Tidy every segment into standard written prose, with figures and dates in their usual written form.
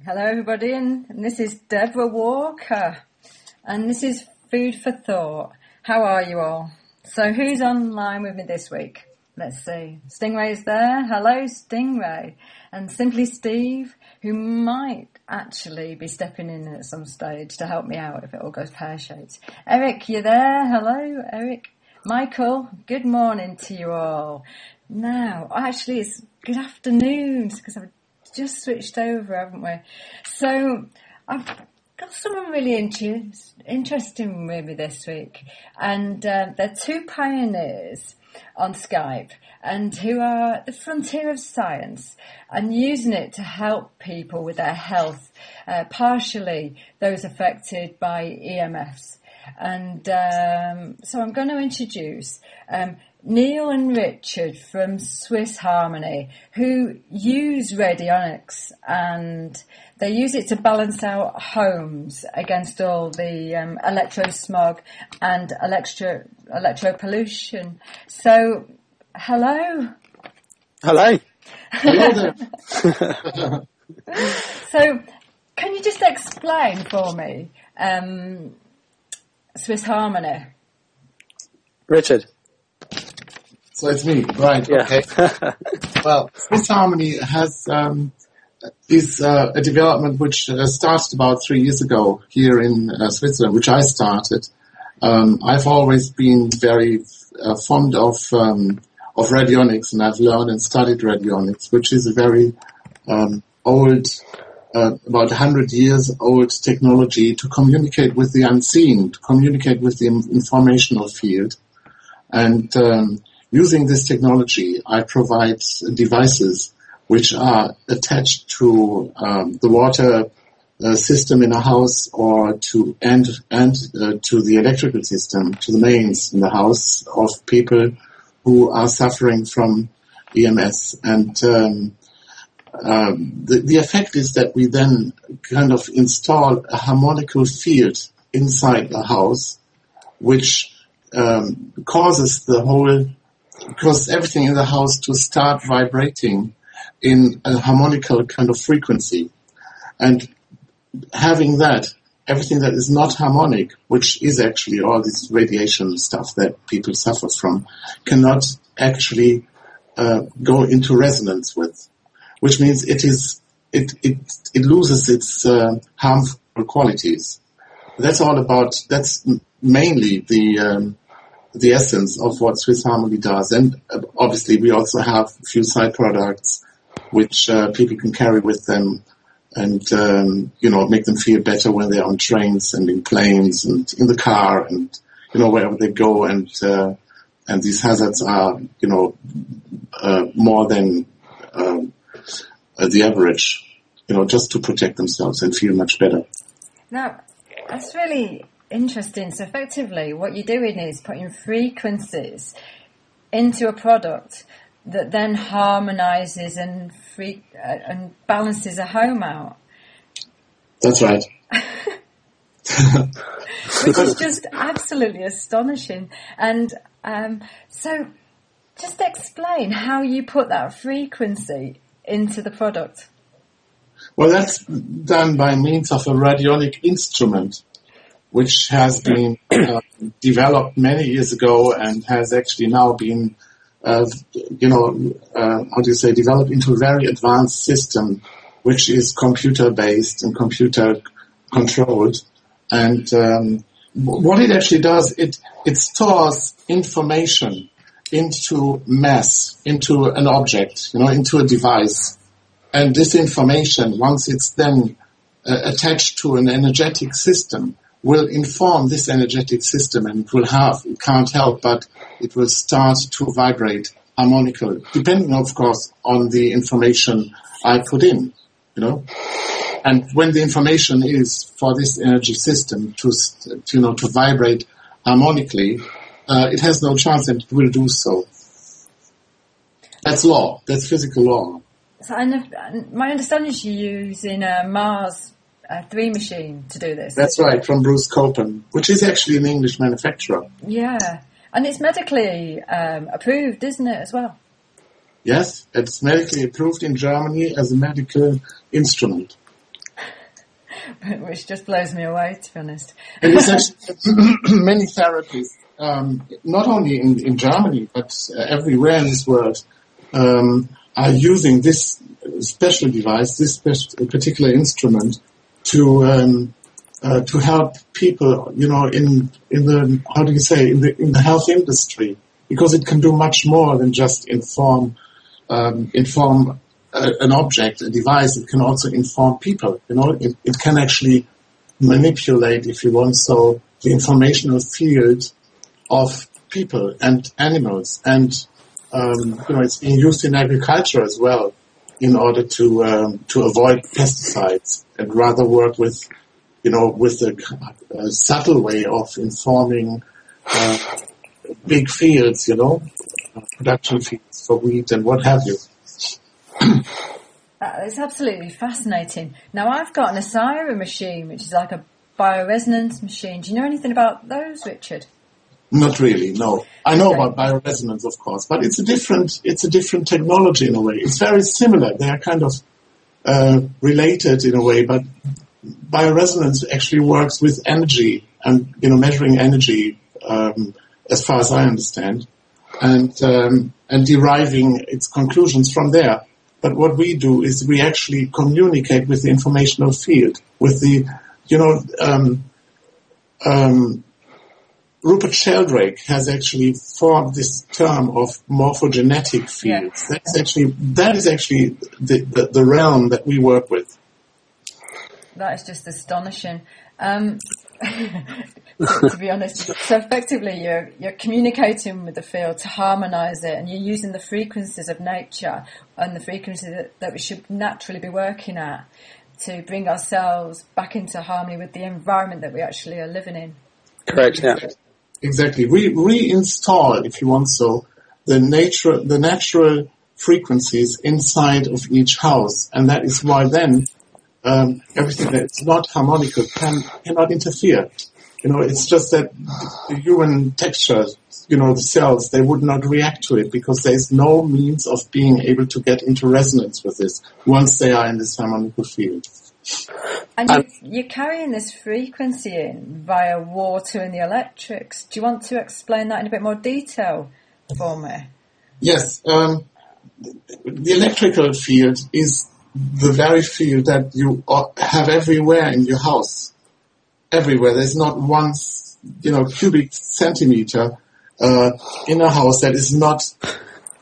Hello everybody, and this is Deborah Walker, and this is Food for Thought. How are you all? So who's online with me this week? Let's see. Stingray's there. Hello Stingray. And Simply Steve, who might actually be stepping in at some stage to help me out if it all goes pear-shaped. Eric, you there? Hello Eric. Michael, good morning to you all. Now, actually it's good afternoon because I've just switched over, haven't we? So I've got someone really interesting with me this week, and they're two pioneers on Skype and who are at the frontier of science and using it to help people with their health, partially those affected by EMFs. And so I'm going to introduce Neel and Richard from Swiss Harmony, who use radionics, and they use it to balance out homes against all the electro smog and electro pollution. So, hello. Hello. Hello there. So, can you just explain for me Swiss Harmony? Richard. So it's me, right? Yeah. Okay. Well, Swiss Harmony is a development which started about 3 years ago here in Switzerland, which I started. I've always been very fond of radionics, and I've learned and studied radionics, which is a very old, about 100 years old technology to communicate with the unseen, to communicate with the informational field. And using this technology, I provide devices which are attached to the water system in a house, or to to the electrical system, to the mains in the house of people who are suffering from EMS. And the effect is that we then kind of install a harmonical field inside the house, which causes everything in the house to start vibrating in a harmonical kind of frequency. And having that, everything that is not harmonic, which is actually all this radiation stuff that people suffer from, cannot actually go into resonance with, which means it loses its harmful qualities. That's mainly the essence of what Swiss Harmony does. And obviously we also have a few side products which people can carry with them and, make them feel better when they're on trains and in planes and in the car and, wherever they go. And these hazards are, more than the average, just to protect themselves and feel much better. Now, that's really interesting. So effectively what you're doing is putting frequencies into a product that then harmonizes and balances a home out. That's right. Which is just absolutely astonishing. And so just explain how you put that frequency into the product. Well, that's done by means of a radionic instrument, which has been developed many years ago and has actually now been, developed into a very advanced system, which is computer-based and computer-controlled. And what it actually does, it stores information into mass, into an object, into a device. And this information, once it's then attached to an energetic system, will inform this energetic system, and it can't help but it will start to vibrate harmonically, depending, of course, on the information I put in, And when the information is for this energy system to vibrate harmonically, it has no chance, and it will do so. That's law. That's physical law. So my understanding is you're using a Mars 3 machine to do this. That's right, from Bruce Copen, which is actually an English manufacturer. Yeah, and it's medically approved, isn't it, as well? Yes, it's medically approved in Germany as a medical instrument. which just blows me away, to be honest. It is actually many therapies, not only in Germany, but everywhere in this world, are using this special device, this particular instrument, to help people, in the health industry, because it can do much more than just inform an object, a device. It can also inform people. It can actually manipulate, if you want, so the informational field of people and animals, and it's being used in agriculture as well, in order to avoid pesticides, and rather work with a subtle way of informing big fields, production fields for wheat and what have you. It's absolutely fascinating. Now, I've got an Asira machine, which is like a bioresonance machine. Do you know anything about those, Richard? Not really, no. I know about bioresonance, of course, but it's a different technology in a way. It's very similar. They are kind of related in a way, but bioresonance actually works with energy and measuring energy, as far as I understand, and deriving its conclusions from there. But what we do is we actually communicate with the informational field, with the Rupert Sheldrake has actually formed this term of morphogenetic fields. Yeah. That is actually the realm that we work with. That is just astonishing. To be honest, so effectively you're communicating with the field to harmonise it, and you're using the frequencies of nature and the frequencies that we should naturally be working at to bring ourselves back into harmony with the environment that we actually are living in. Correct, yeah. Exactly. We reinstall, if you want so, the natural frequencies inside of each house, and that is why then everything that's not harmonical cannot interfere. It's just that the human texture, the cells, they would not react to it because there's no means of being able to get into resonance with this once they are in this harmonical field. And you're carrying this frequency in via water and the electrics. Do you want to explain that in a bit more detail for me? Yes. The electrical field is the very field that you have everywhere in your house. Everywhere. There's not one, cubic centimeter in a house that is not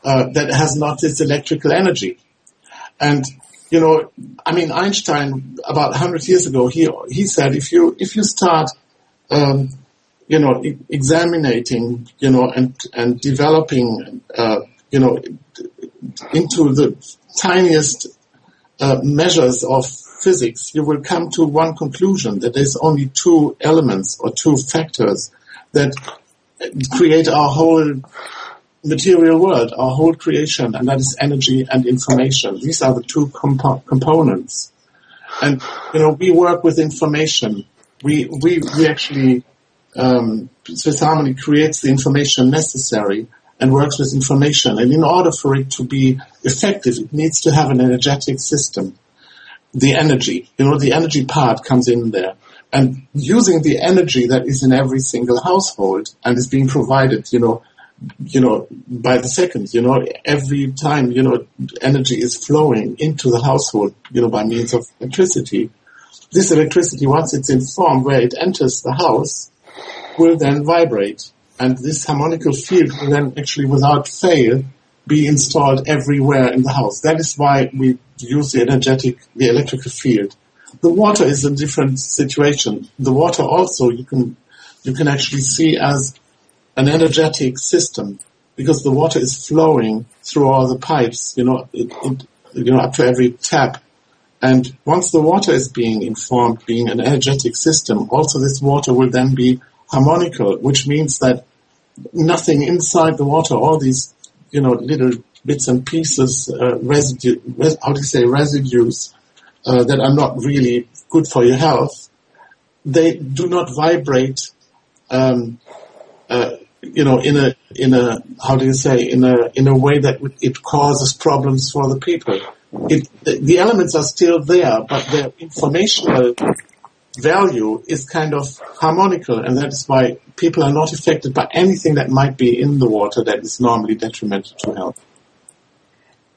that has not this electrical energy. And Einstein about 100 years ago he said if you start examining and developing into the tiniest measures of physics, you will come to one conclusion, that there's only two elements or two factors that create our whole material world, our whole creation, and that is energy and information. These are the two components. And, we work with information. We actually, Swiss Harmony creates the information necessary and works with information. And in order for it to be effective, it needs to have an energetic system. The energy, the energy part comes in there. And using the energy that is in every single household and is being provided, by the second, every time, energy is flowing into the household, by means of electricity. This electricity, once it's in form where it enters the house, will then vibrate. And this harmonical field will then actually, without fail, be installed everywhere in the house. That is why we use the electrical field. The water is a different situation. The water also you can actually see as an energetic system, because the water is flowing through all the pipes, up to every tap. And once the water is being informed, being an energetic system, also this water will then be harmonical, which means that nothing inside the water, all these little bits and pieces, residues, that are not really good for your health, they do not vibrate, in a way that it causes problems for the people. The elements are still there, but their informational value is kind of harmonical, and that is why people are not affected by anything that might be in the water that is normally detrimental to health.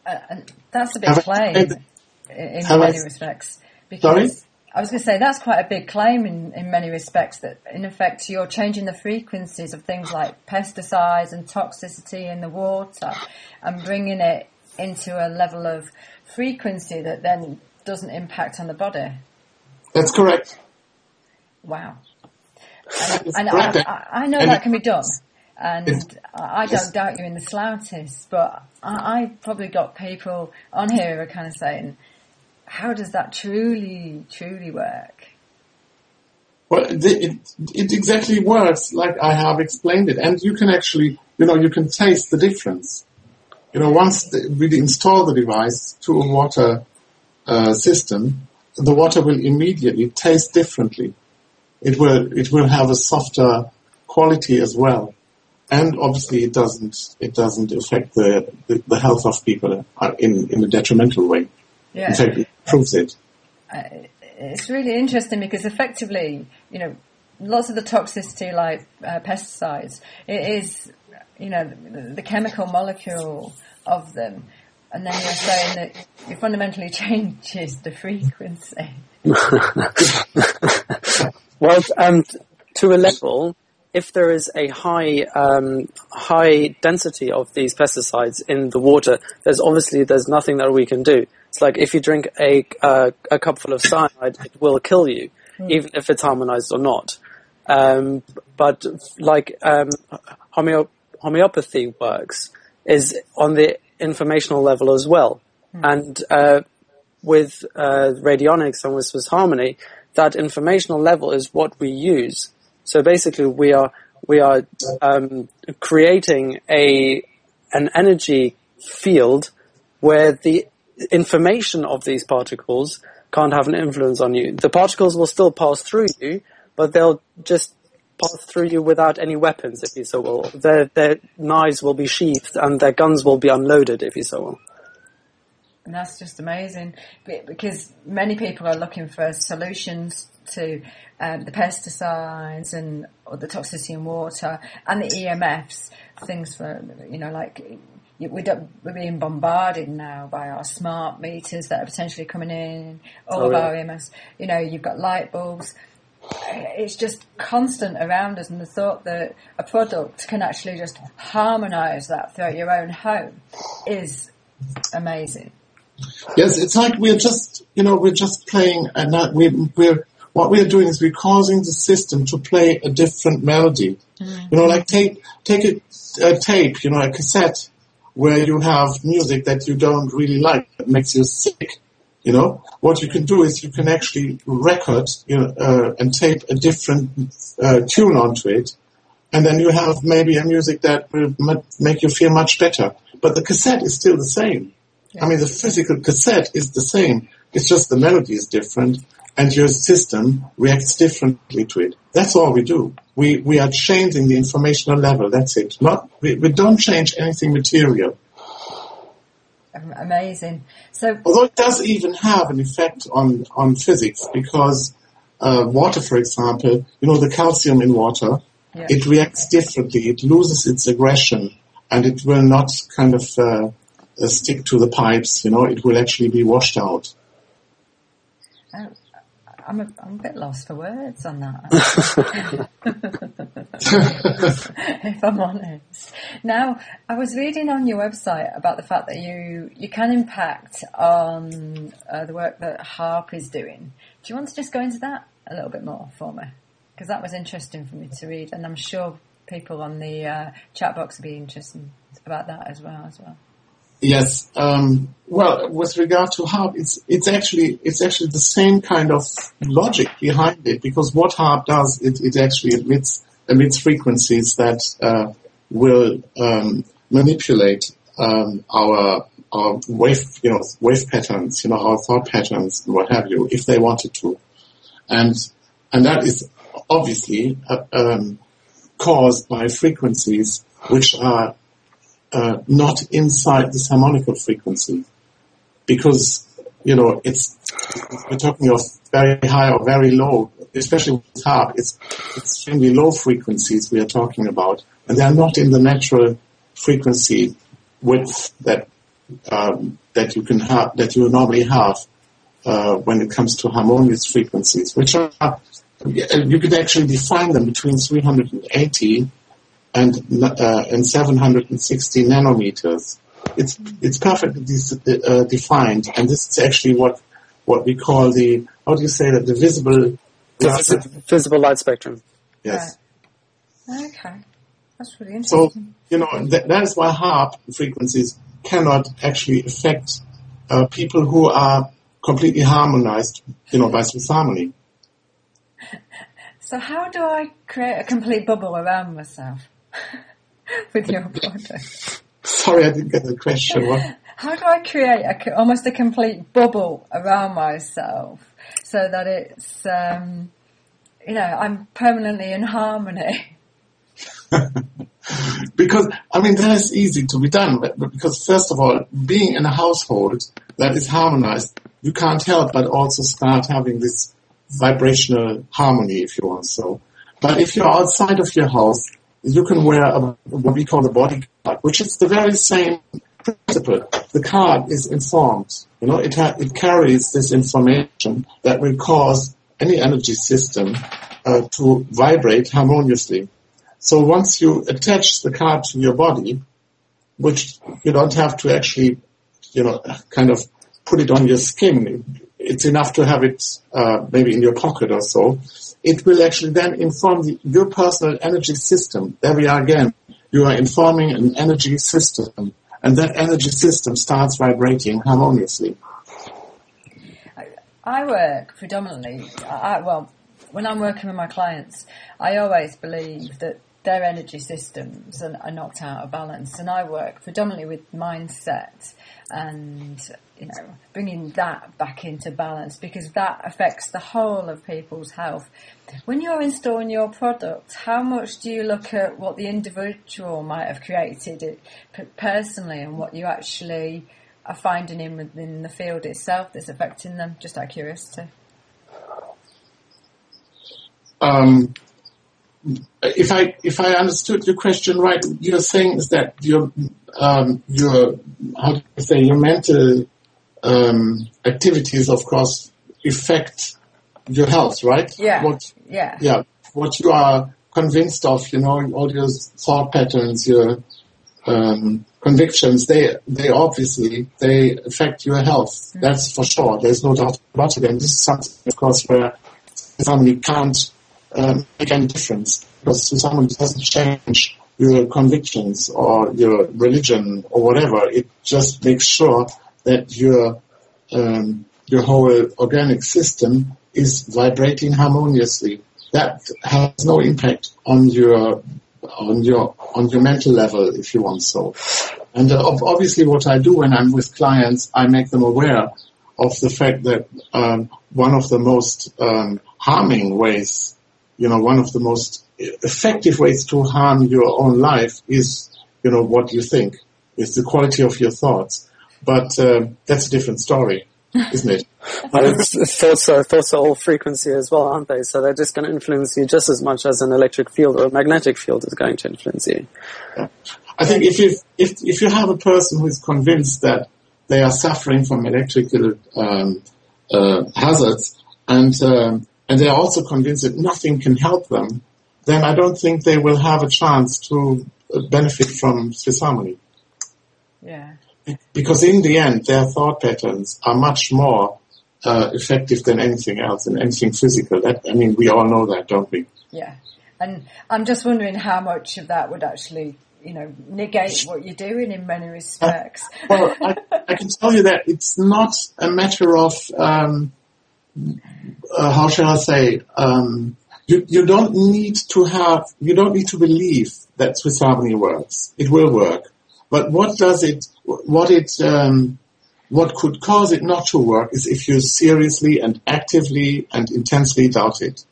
And that's a big claim in many respects. Sorry? I was going to say that's quite a big claim in many respects, that in effect you're changing the frequencies of things like pesticides and toxicity in the water and bringing it into a level of frequency that then doesn't impact on the body. That's correct. Wow. And I know that can be done. And I don't doubt you in the slightest, but I've probably got people on here who are kind of saying, how does that truly work? Well, it exactly works like I have explained it. And you can actually, you can taste the difference. Once we install the device to a water system, the water will immediately taste differently. It will have a softer quality as well. And obviously it doesn't affect the health of people in a detrimental way. Yeah. In fact, it proves it. It's really interesting because effectively, lots of the toxicity like pesticides, it is, the chemical molecule of them. And then you're saying that it fundamentally changes the frequency. Well, to a level, if there is a high density of these pesticides in the water, there's nothing that we can do. It's like if you drink a cup full of cyanide, it will kill you, even if it's harmonized or not. But like homeopathy works is on the informational level as well. And with radionics and with Swiss Harmony, that informational level is what we use. So basically, we are creating an energy field where the information of these particles can't have an influence on you. The particles will still pass through you, but they'll just pass through you without any weapons, if you so will. Their knives will be sheathed and their guns will be unloaded, if you so will. And that's just amazing, because many people are looking for solutions to the pesticides and or the toxicity in water and the EMFs, things for, we're being bombarded now by our smart meters that are potentially coming in, all of our EMFs. You've got light bulbs. It's just constant around us, and the thought that a product can actually just harmonise that throughout your own home is amazing. Yes, it's like we're just playing, and what we're doing is we're causing the system to play a different melody. Like take a tape, a cassette, where you have music that you don't really like, that makes you sick. What you can do is you can actually record, and tape a different tune onto it, and then you have maybe a music that will make you feel much better. But the cassette is still the same. I mean, the physical cassette is the same. It's just the melody is different, and your system reacts differently to it. That's all we do. We are changing the informational level. That's it. We don't change anything material. Amazing. So, although it does even have an effect on physics, because water, for example, the calcium in water, it reacts differently. It loses its aggression, and it will not kind of stick to the pipes. It will actually be washed out. I'm a bit lost for words on that, if I'm honest. Now, I was reading on your website about the fact that you can impact on the work that HARP is doing. Do you want to just go into that a little bit more for me? Because that was interesting for me to read, and I'm sure people on the chat box will be interested about that as well. Yes. Well, with regard to HARP, it's actually the same kind of logic behind it, because what HARP does, it actually emits frequencies that will manipulate our wave patterns, our thought patterns and what have you, if they wanted to, and that is obviously caused by frequencies which are not inside this harmonical frequency, because we're talking of very high or very low especially with harp, it's extremely low frequencies we are talking about, and they are not in the natural frequency width that you can have, that you normally have when it comes to harmonious frequencies, which are, you could actually define them between 380 and 760 nanometers. It's perfectly defined, and this is actually what we call the, how do you say that, the visible light spectrum. Yes. Right. Okay. That's really interesting. So, that is why harp frequencies cannot actually affect people who are completely harmonized, by Swiss harmony. So how do I create a complete bubble around myself with your product? Sorry, I didn't get the question. What? How do I create almost a complete bubble around myself so that it's, I'm permanently in harmony? Because, that is easy to be done. But because, first of all, being in a household that is harmonized, you can't help but also start having this vibrational harmony, if you want so. But if you're outside of your house, you can wear what we call the body card, which is the very same principle. The card is informed. It carries this information that will cause any energy system to vibrate harmoniously. So once you attach the card to your body, which you don't have to actually, kind of put it on your skin, it's enough to have it maybe in your pocket or so, it will actually then inform your personal energy system. There we are again. You are informing an energy system, and that energy system starts vibrating harmoniously. I work predominantly, when I'm working with my clients, I always believe that their energy systems are knocked out of balance, and I work predominantly with mindset and bringing that back into balance, because that affects the whole of people's health. When you're installing your product, how much do you look at what the individual might have created personally and what you actually are finding within the field itself that's affecting them, just out of curiosity? If I understood your question right, you're saying is that your mental activities, of course, affect your health, right? Yeah. What you are convinced of, all your thought patterns, your convictions, they obviously affect your health. Mm-hmm. That's for sure. There's no doubt about it. And this is something, of course, where somebody can't make any difference, because someone doesn't change your convictions or your religion or whatever. It just makes sure that your whole organic system is vibrating harmoniously. That has no impact on your mental level, if you want so. And obviously, what I do when I'm with clients, I make them aware of the fact that one of the most harming ways, one of the most effective ways to harm your own life is, what you think, is the quality of your thoughts. But that's a different story, isn't it? Thoughts are all frequency as well, aren't they? So they're just going to influence you just as much as an electric field or a magnetic field is going to influence you. Yeah. I think if you have a person who is convinced that they are suffering from electrical hazards and they are also convinced that nothing can help them, then I don't think they will have a chance to benefit from Swiss harmony. Yeah. Because in the end, their thought patterns are much more effective than anything else and anything physical. We all know that, don't we? Yeah. And I'm just wondering how much of that would actually, negate what you're doing in many respects. Well, I can tell you that it's not a matter of, how shall I say, you don't need to believe that Swiss harmony works. It will work. But what could cause it not to work is if you seriously and actively and intensely doubt it.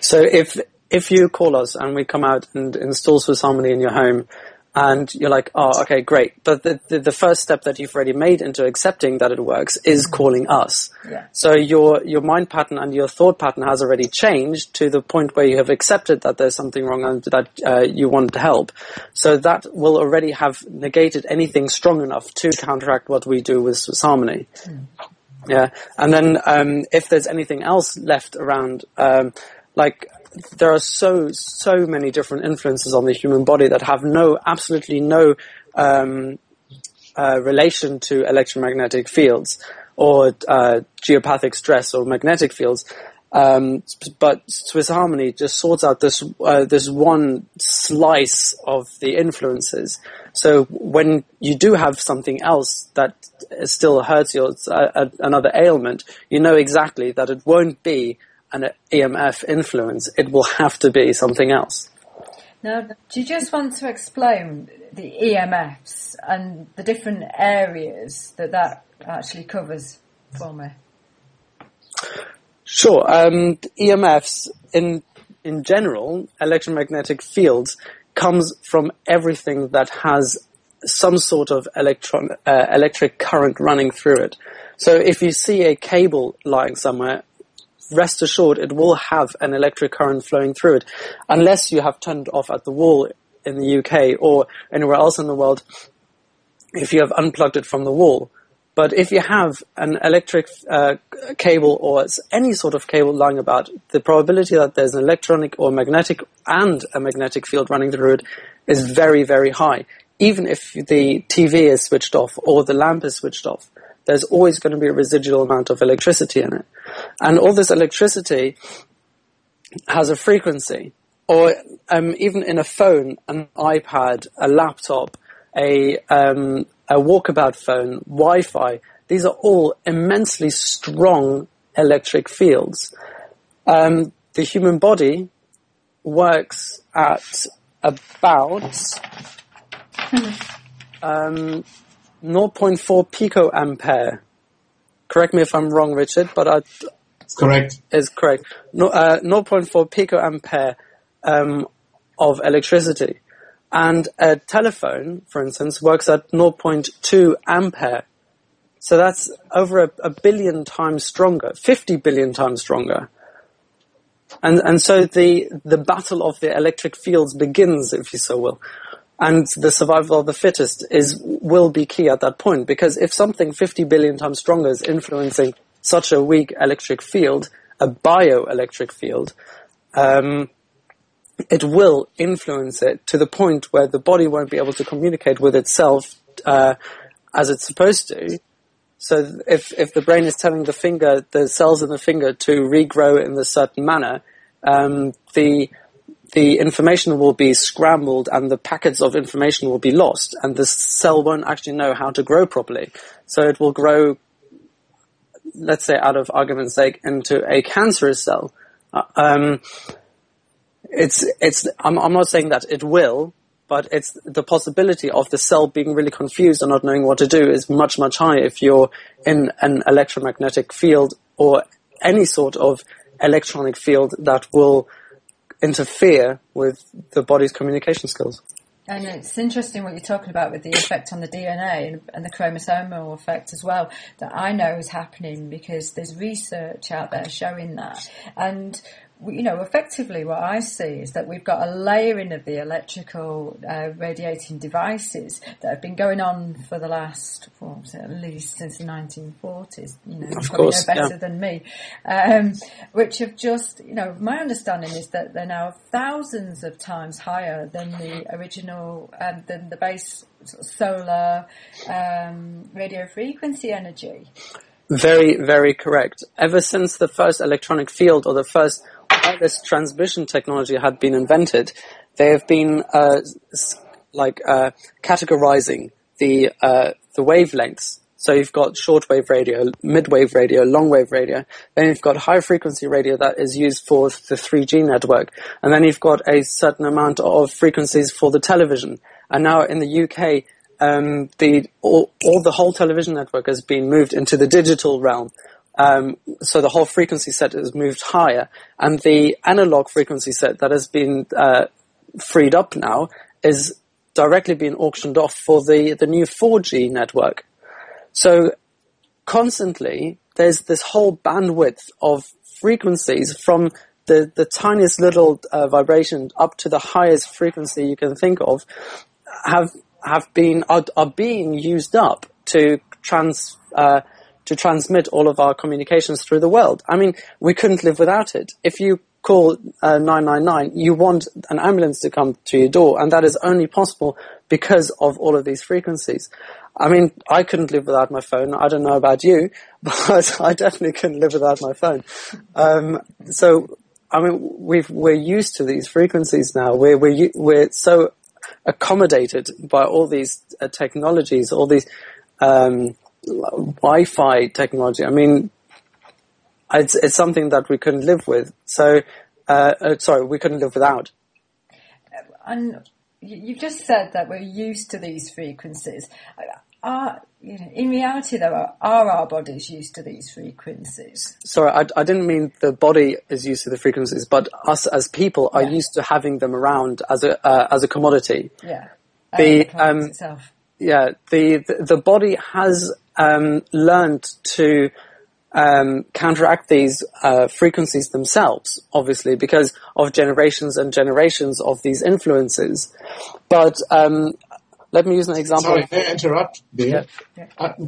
So if you call us and we come out and install Swiss harmony in your home, And you're like, oh, okay, great. But the first step that you've already made into accepting that it works is calling us. Yeah. So your mind pattern and your thought pattern has already changed to the point where you have accepted that there's something wrong and that you want help. So that will already have negated anything strong enough to counteract what we do with Swiss Harmony. Yeah. And then if there's anything else left around, there are so many different influences on the human body that have absolutely no relation to electromagnetic fields or geopathic stress or magnetic fields. But Swiss Harmony just sorts out this one slice of the influences. So when you do have something else that still hurts you, another ailment, you know exactly that it won't be an EMF influence. It will have to be something else. Now, do you just want to explain the EMFs and the different areas that actually covers for me? Sure. EMFs in general, electromagnetic fields, comes from everything that has some sort of electric current running through it. So if you see a cable lying somewhere, rest assured it will have an electric current flowing through it, unless you have turned off at the wall in the UK or anywhere else in the world, if you have unplugged it from the wall. But if you have an electric cable or any sort of cable lying about, the probability that there's an electronic or magnetic and a magnetic field running through it is very, very high. Even if the TV is switched off or the lamp is switched off, there's always going to be a residual amount of electricity in it. And all this electricity has a frequency. Or even in a phone, an iPad, a laptop, a walkabout phone, Wi-Fi, these are all immensely strong electric fields. The human body works at about 0.4 picoampere. Correct me if I'm wrong, Richard, but it's correct. It's correct. 0.4 picoampere of electricity. And a telephone, for instance, works at 0.2 ampere. So that's over a billion times stronger, 50 billion times stronger. And so the battle of the electric fields begins, if you so will. And the survival of the fittest will be key at that point, because if something 50 billion times stronger is influencing such a weak electric field, a bioelectric field, it will influence it to the point where the body won't be able to communicate with itself as it's supposed to. So if the brain is telling the cells in the finger to regrow in a certain manner, the information will be scrambled and the packets of information will be lost, and the cell won't actually know how to grow properly. So it will grow, let's say, out of argument's sake, into a cancerous cell. I'm not saying that it will, but it's the possibility of the cell being really confused and not knowing what to do is much, much higher if you're in an electromagnetic field or any sort of electronic field that will interfere with the body's communication skills. And it's interesting what you're talking about with the effect on the DNA and the chromosomal effect as well, that I know is happening because there's research out there showing that. And, you know, effectively what I see is that we've got a layering of the electrical radiating devices that have been going on for the last, at least since the 1940s, you know, of probably course, know better than me, which have just, you know, my understanding is that they're now thousands of times higher than the original, than the base sort of solar radio frequency energy. Very, very correct. Ever since the first electronic field or the first wireless transmission technology had been invented, they have been categorizing the wavelengths. So you've got shortwave radio, midwave radio, longwave radio. Then you've got high frequency radio that is used for the 3G network. And then you've got a certain amount of frequencies for the television. And now in the UK, the whole television network has been moved into the digital realm. So the whole frequency set is moved higher, and the analog frequency set that has been freed up now is directly being auctioned off for the new 4G network. So constantly, there's this whole bandwidth of frequencies from the tiniest little vibration up to the highest frequency you can think of are being used up to transmit all of our communications through the world. I mean, we couldn't live without it. If you call 999, you want an ambulance to come to your door, and that is only possible because of all of these frequencies. I mean, I couldn't live without my phone. I don't know about you, but I definitely couldn't live without my phone. So, I mean, we're used to these frequencies now. We're so accommodated by all these technologies, all these Wi-Fi technology. I mean, it's something that we couldn't live with. So, we couldn't live without. And you've just said that we're used to these frequencies. In reality, though, are our bodies used to these frequencies? Sorry, I didn't mean the body is used to the frequencies, but us as people are used to having them around as a commodity. Yeah. The body has learned to counteract these frequencies themselves, obviously, because of generations and generations of these influences. But let me use an example. Sorry, may I interrupt there? Yeah.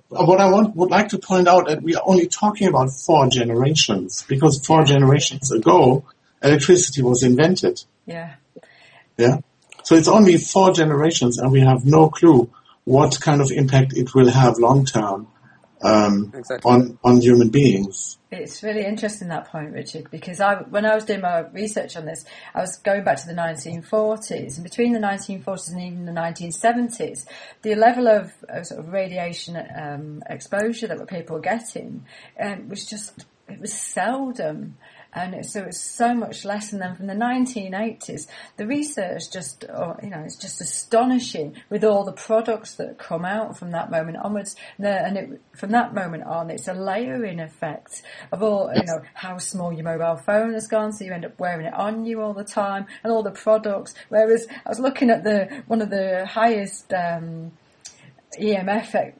What I would like to point out that we are only talking about 4 generations, because 4 generations ago, electricity was invented. Yeah. Yeah. So it's only 4 generations, and we have no clue what kind of impact it will have long term on human beings. It's really interesting, that point, Richard, because when I was doing my research on this, I was going back to the 1940s, and between the 1940s and even the 1970s, the level of sort of radiation exposure that people were getting was seldom. And so it's so much less. And then from the 1980s, the research it's just astonishing with all the products that come out from that moment onwards. From that moment on, it's a layering effect of all, how small your mobile phone has gone, so you end up wearing it on you all the time, and all the products. Whereas I was looking at one of the highest EMF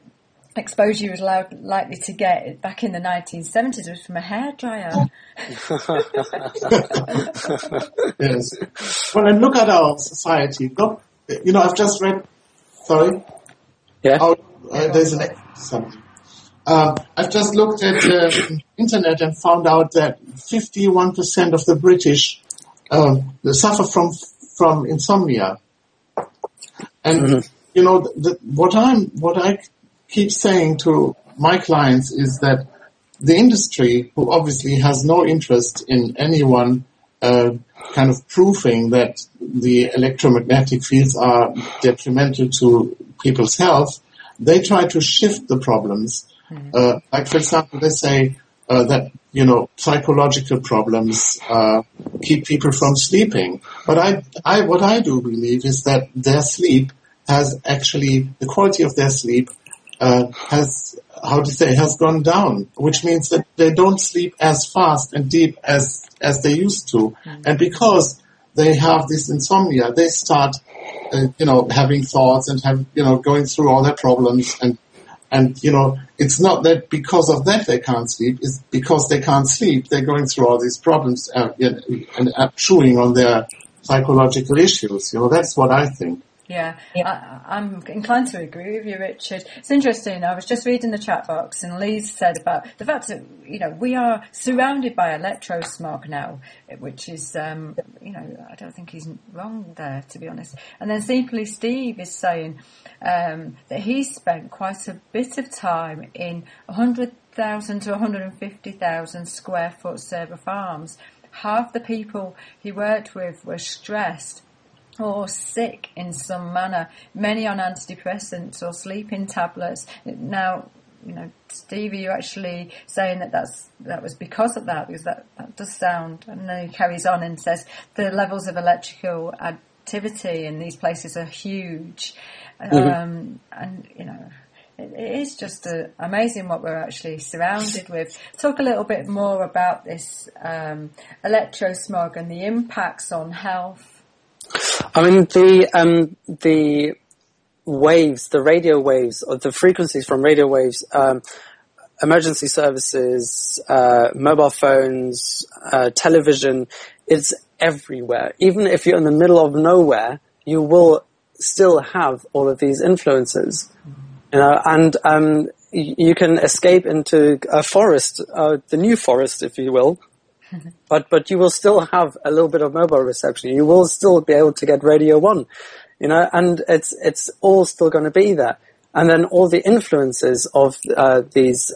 exposure you was likely to get back in the 1970s was from a hairdryer. Yes. Well, and look at our society. Look, I've just read. Sorry. Yeah. There's something. I've just looked at the internet and found out that 51% of the British suffer from insomnia, and what I keep saying to my clients is that the industry, who obviously has no interest in anyone kind of proving that the electromagnetic fields are detrimental to people's health, they try to shift the problems. Like, for example, they say that, psychological problems keep people from sleeping. But what I do believe is that their sleep the quality of their sleep has gone down, which means that they don't sleep as fast and deep as they used to. And because they have this insomnia, they start, having thoughts and going through all their problems. And it's not that because of that they can't sleep, it's because they can't sleep. They're going through all these problems and chewing on their psychological issues. That's what I think. Yeah, I'm inclined to agree with you, Richard. It's interesting. I was just reading the chat box, and Lee said about the fact that we are surrounded by electrosmog now, which is I don't think he's wrong there, to be honest. And then Simply Steve is saying that he's spent quite a bit of time in 100,000 to 150,000 square foot server farms. Half the people he worked with were stressed or sick in some manner, many on antidepressants or sleeping tablets. Now, Steve, are you actually saying that was because of that? Because that does sound, and then he carries on and says the levels of electrical activity in these places are huge. And, it is just amazing what we're actually surrounded with. Talk a little bit more about this electrosmog and the impacts on health. I mean, the waves, the radio waves, or the frequencies from radio waves, emergency services, mobile phones, television, it's everywhere. Even if you're in the middle of nowhere, you will still have all of these influences, and you can escape into a forest, the new forest, if you will, but you will still have a little bit of mobile reception. You will still be able to get Radio 1, and it's all still going to be there. And then all the influences of these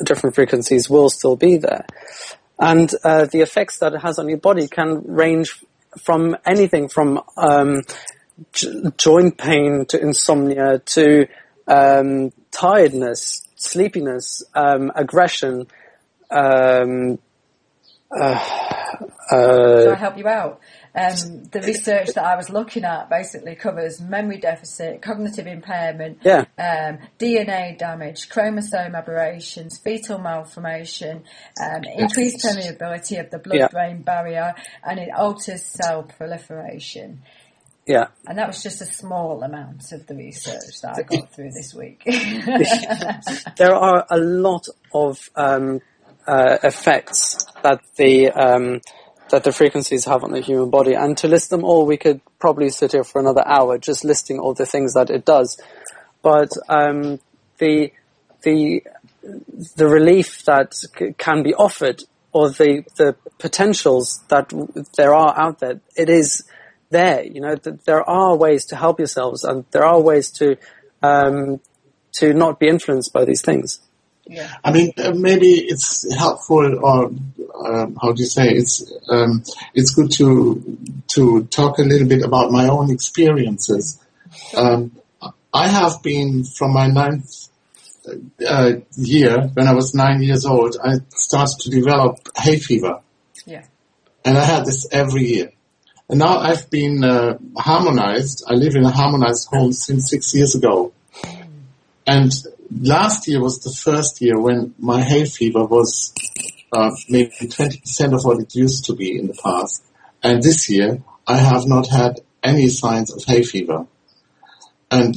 different frequencies will still be there. And the effects that it has on your body can range from anything from joint pain to insomnia to tiredness, sleepiness, aggression. So I help you out. The research that I was looking at basically covers memory deficit, cognitive impairment, DNA damage, chromosome aberrations, fetal malformation, increased permeability of the blood-brain barrier, and it alters cell proliferation. Yeah. And that was just a small amount of the research that I got through this week. There are a lot of effects that the frequencies have on the human body, and to list them all, we could probably sit here for another hour just listing all the things that it does. But the relief that can be offered, or the potentials that there are out there, it is there. There are ways to help yourselves, and there are ways to not be influenced by these things. Yeah. I mean, maybe it's helpful, or how do you say? It's good to talk a little bit about my own experiences. I have been from my 9th year, when I was 9 years old, I started to develop hay fever. Yeah. And I had this every year. And now I've been harmonized. I live in a harmonized home since 6 years ago. And last year was the first year when my hay fever was maybe 20% of what it used to be in the past. And this year, I have not had any signs of hay fever. And,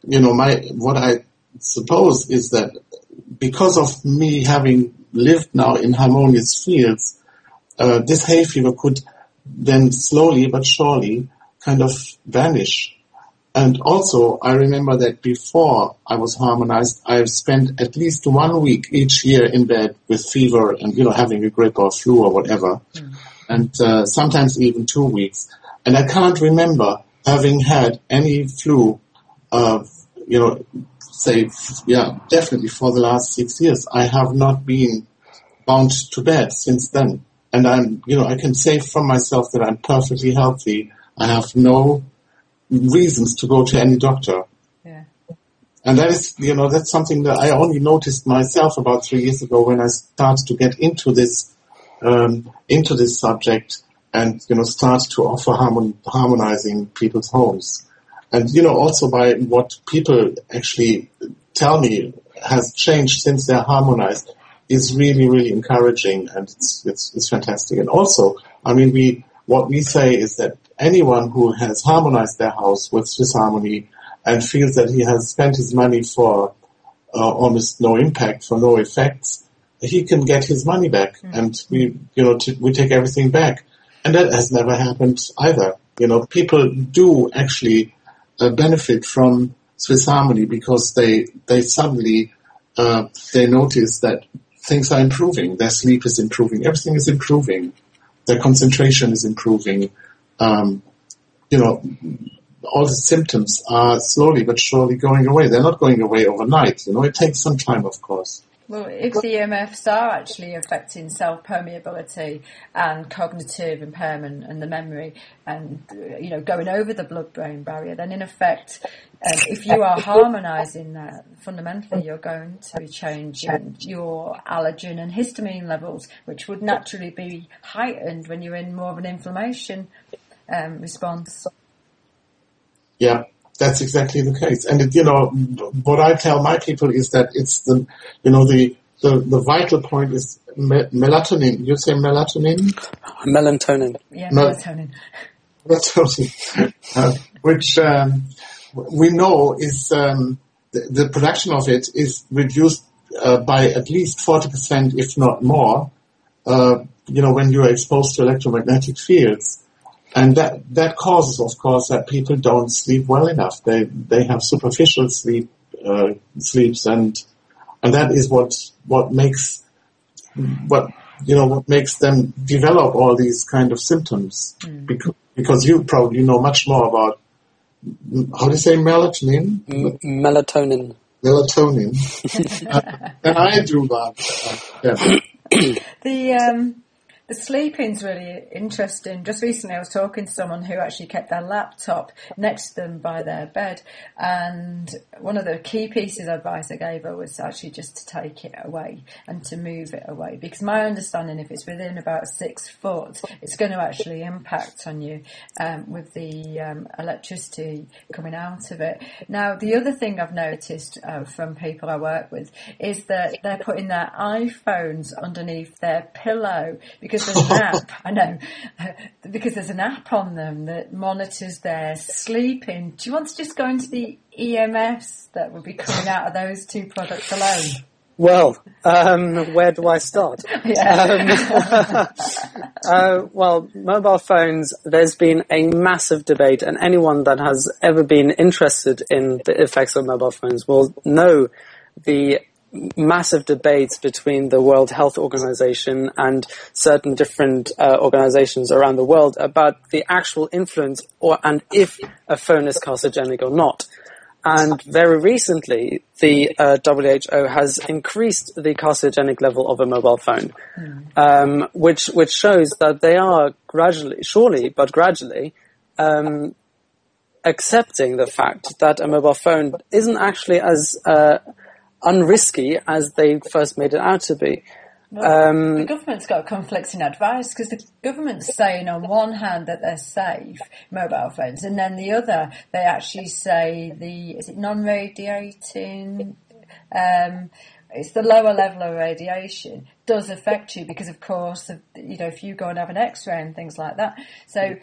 what I suppose is that because of me having lived now in harmonious fields, this hay fever could then slowly but surely kind of vanish. And also, I remember that before I was harmonized, I've spent at least 1 week each year in bed with fever and, having a grip or flu or whatever. And sometimes even 2 weeks. And I can't remember having had any flu, definitely for the last 6 years. I have not been bound to bed since then. And I can say from myself that I'm perfectly healthy. I have no reasons to go to any doctor. Yeah. And that is, that's something that I only noticed myself about 3 years ago when I started to get into this subject and, start to offer harmonizing people's homes. And, also by what people actually tell me has changed since they're harmonized is really, really encouraging, and it's fantastic. And also, what we say is that anyone who has harmonized their house with Swiss Harmony and feels that he has spent his money for almost no impact, for no effects, he can get his money back, and we take everything back. And that has never happened either. People do actually benefit from Swiss Harmony because they suddenly they notice that things are improving. Their sleep is improving. Everything is improving. Their concentration is improving. All the symptoms are slowly but surely going away. They're not going away overnight. It takes some time, of course. Well, if the EMFs are actually affecting self-permeability and cognitive impairment and the memory and, going over the blood-brain barrier, then in effect, if you are harmonizing that, fundamentally you're going to be changing your allergen and histamine levels, which would naturally be heightened when you're in more of an inflammation response. Yeah. That's exactly the case. And, what I tell my people is that it's the vital point is melatonin. You say melatonin? Melatonin. Yeah, melatonin. melatonin, which we know is the production of it is reduced by at least 40%, if not more. When you are exposed to electromagnetic fields, and that causes, of course, that people don't sleep well enough. They have superficial sleeps, and that is what makes them develop all these kind of symptoms. Because you probably know much more about, how do you say melatonin? Melatonin. And I do that. The sleeping's really interesting. Just recently I was talking to someone who actually kept their laptop next to them by their bed, and one of the key pieces of advice I gave her was actually just to take it away and to move it away, because my understanding, if it's within about 6 foot, it's going to actually impact on you with the electricity coming out of it. Now, the other thing I've noticed from people I work with is that they're putting their iPhones underneath their pillow, because there's an app, I know, because there's an app on them that monitors their sleeping. Do you want to just go into the EMFs that would be coming out of those two products alone? Well, where do I start? Yeah. Well, mobile phones, there's been a massive debate, and anyone that has ever been interested in the effects of mobile phones will know the massive debates between the World Health Organization and certain different organizations around the world about the actual influence and if a phone is carcinogenic or not. And very recently, the WHO has increased the carcinogenic level of a mobile phone, which shows that they are gradually accepting the fact that a mobile phone isn't actually as unrisky as they first made it out to be. Well, the government's got conflicting advice, because the government's saying on one hand that they're safe, mobile phones, and then the other, they actually say is it non-radiating? It's the lower level of radiation does affect you, because of course, if you go and have an X-ray and things like that. So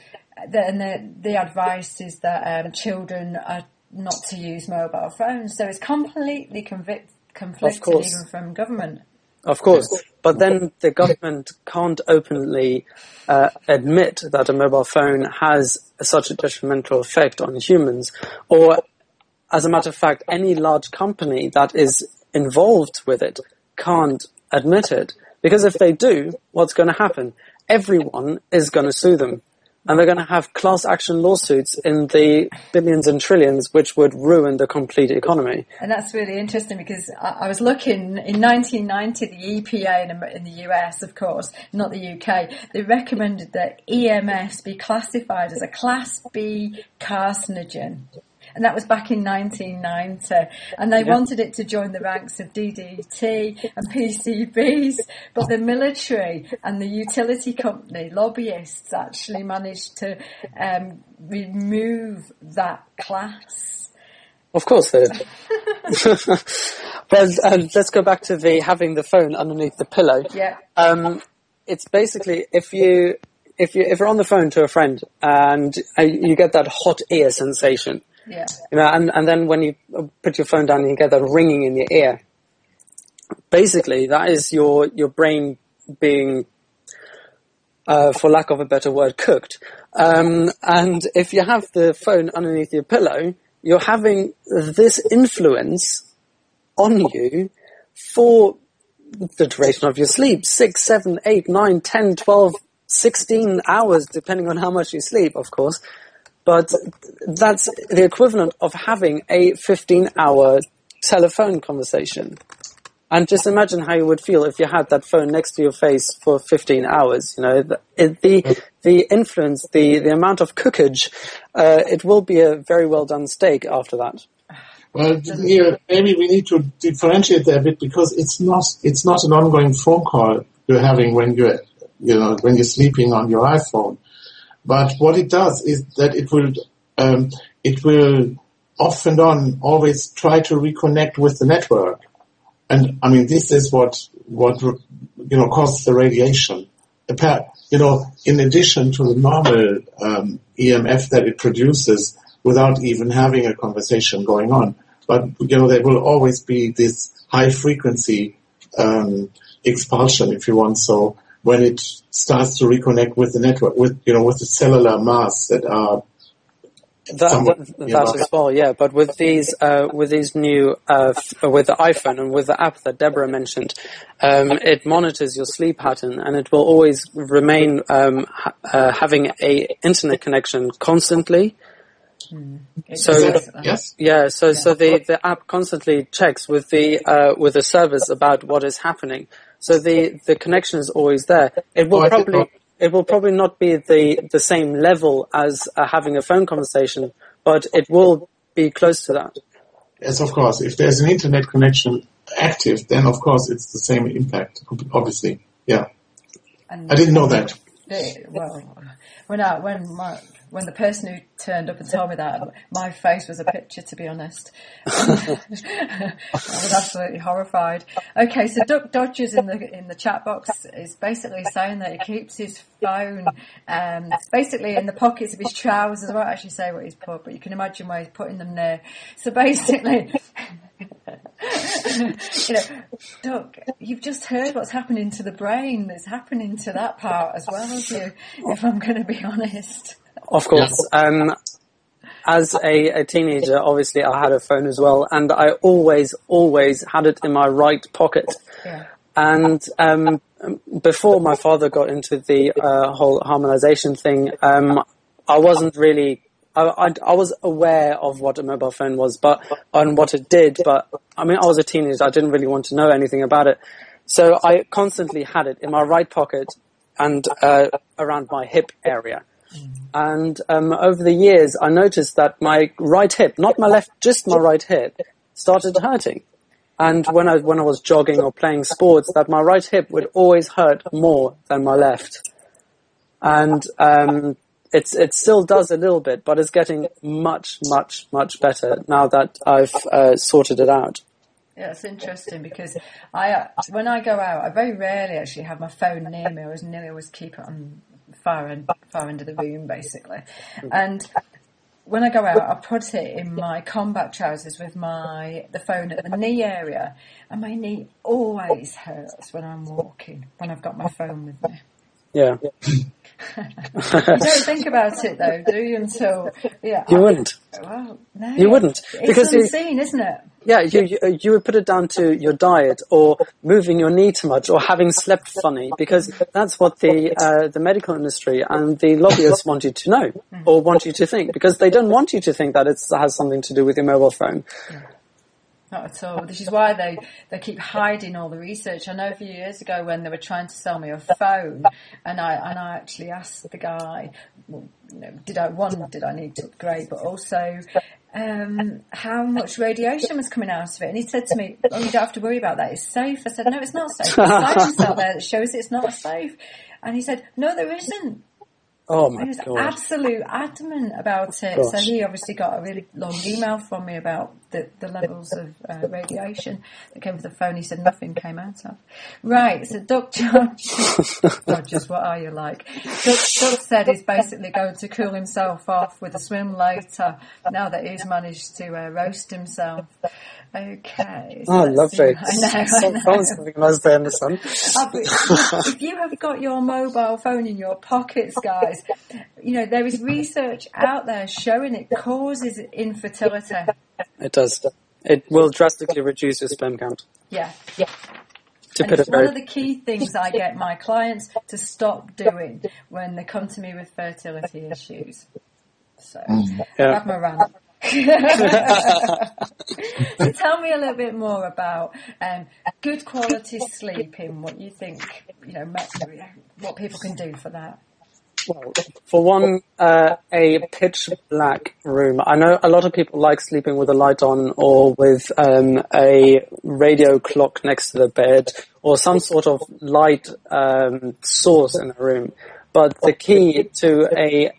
the advice is that children are not to use mobile phones. So it's completely conflicted even from government. Of course. But then the government can't openly admit that a mobile phone has such a detrimental effect on humans. Or, as a matter of fact, any large company that is involved with it can't admit it. Because if they do, what's going to happen? Everyone is going to sue them. And they're going to have class action lawsuits in the billions and trillions, which would ruin the complete economy. And that's really interesting, because I was looking, in 1990, the EPA in the US, of course, not the UK, they recommended that EMFs be classified as a Class B carcinogen. And that was back in 1990. And they wanted it to join the ranks of DDT and PCBs. But the military and the utility company lobbyists actually managed to remove that class. Of course they did. Well, let's go back to having the phone underneath the pillow. Yeah. It's basically, if you're on the phone to a friend and you get that hot ear sensation, yeah. And then when you put your phone down, you get that ringing in your ear. Basically, that is your brain being, for lack of a better word, cooked. And if you have the phone underneath your pillow, you're having this influence on you for the duration of your sleep. 6, 7, 8, 9, 10, 12, 16 hours, depending on how much you sleep, of course. But that's the equivalent of having a 15-hour telephone conversation. And just imagine how you would feel if you had that phone next to your face for 15 hours. The influence, the amount of cookage, it will be a very well done steak after that. Well, maybe we need to differentiate there a bit, because it's not an ongoing phone call you're having when you're sleeping on your iPhone. But what it does is that it will off and on always try to reconnect with the network. And I mean, this is what causes the radiation. in addition to the normal EMF that it produces without even having a conversation going on. But, there will always be this high frequency expulsion, if you want, so when it starts to reconnect with the network, with the cellular mass that are that as well, yeah. But with these new with the iPhone and with the app that Deborah mentioned, it monitors your sleep pattern, and it will always remain having a internet connection constantly. So the app constantly checks with the servers about what is happening. So the connection is always there. It will probably not be the same level as having a phone conversation, but it will be close to that. Yes, of course. If there's an internet connection active, then of course it's the same impact. Obviously, yeah. And I didn't know that. Well, when the person who turned up and told me that, my face was a picture, to be honest. I was absolutely horrified. Okay, so Duck Dodgers in the chat box is basically saying that he keeps his phone basically in the pockets of his trousers. I won't actually say what he's put, but you can imagine where he's putting them there. So basically, Duck, you've just heard what's happening to the brain. That's happening to that part as well as you, if I'm going to be honest. Of course. As a teenager, obviously, I had a phone as well, and I always had it in my right pocket. Yeah. And before my father got into the whole harmonization thing, I wasn't really. I was aware of what a mobile phone was, and what it did. But I mean, I was a teenager. I didn't really want to know anything about it, so I constantly had it in my right pocket and around my hip area. And over the years, I noticed that my right hip, not my left, just my right hip, started hurting. And when I was jogging or playing sports, that my right hip would always hurt more than my left. And it still does a little bit, but it's getting much, much, much better now that I've sorted it out. Yeah, it's interesting because when I go out, I very rarely actually have my phone near me. I always keep it on far end of the room, basically. And when I go out, I put it in my combat trousers with the phone at the knee area, and my knee always hurts when I'm walking, when I've got my phone with me. Yeah. You don't think about it though, do you? Until you wouldn't. Well, no, you wouldn't, because it's unseen, isn't it? Yeah, you would put it down to your diet or moving your knee too much or having slept funny, because that's what the medical industry and the lobbyists want you to know or want you to think, because they don't want you to think that it has something to do with your mobile phone. Yeah. Not at all. This is why they keep hiding all the research. I know a few years ago when they were trying to sell me a phone, and I actually asked the guy, did I need to upgrade, but also how much radiation was coming out of it. And he said to me, "Oh, you don't have to worry about that. It's safe." I said, "No, it's not safe. There's science out there that shows it's not safe." And he said, "No, there isn't." Oh my God. He was absolute adamant about it. Gosh. So he obviously got a really long email from me about the levels of radiation that came with the phone. He said nothing came out of. Right, so Duck Dodgers, what are you like? Duck said he's basically going to cool himself off with a swim later now that he's managed to roast himself. Okay. So lovely. I know. Someone's having a nice day in the sun. If you have got your mobile phone in your pockets, guys, there is research out there showing it causes infertility. It does. It will drastically reduce your sperm count. Yeah. It's one of the key things I get my clients to stop doing when they come to me with fertility issues. So, have my rant. So tell me a little bit more about good quality sleeping, what you think, what people can do for that. Well, for one, a pitch black room. I know a lot of people like sleeping with a light on or with a radio clock next to the bed or some sort of light source in the room. But the key to a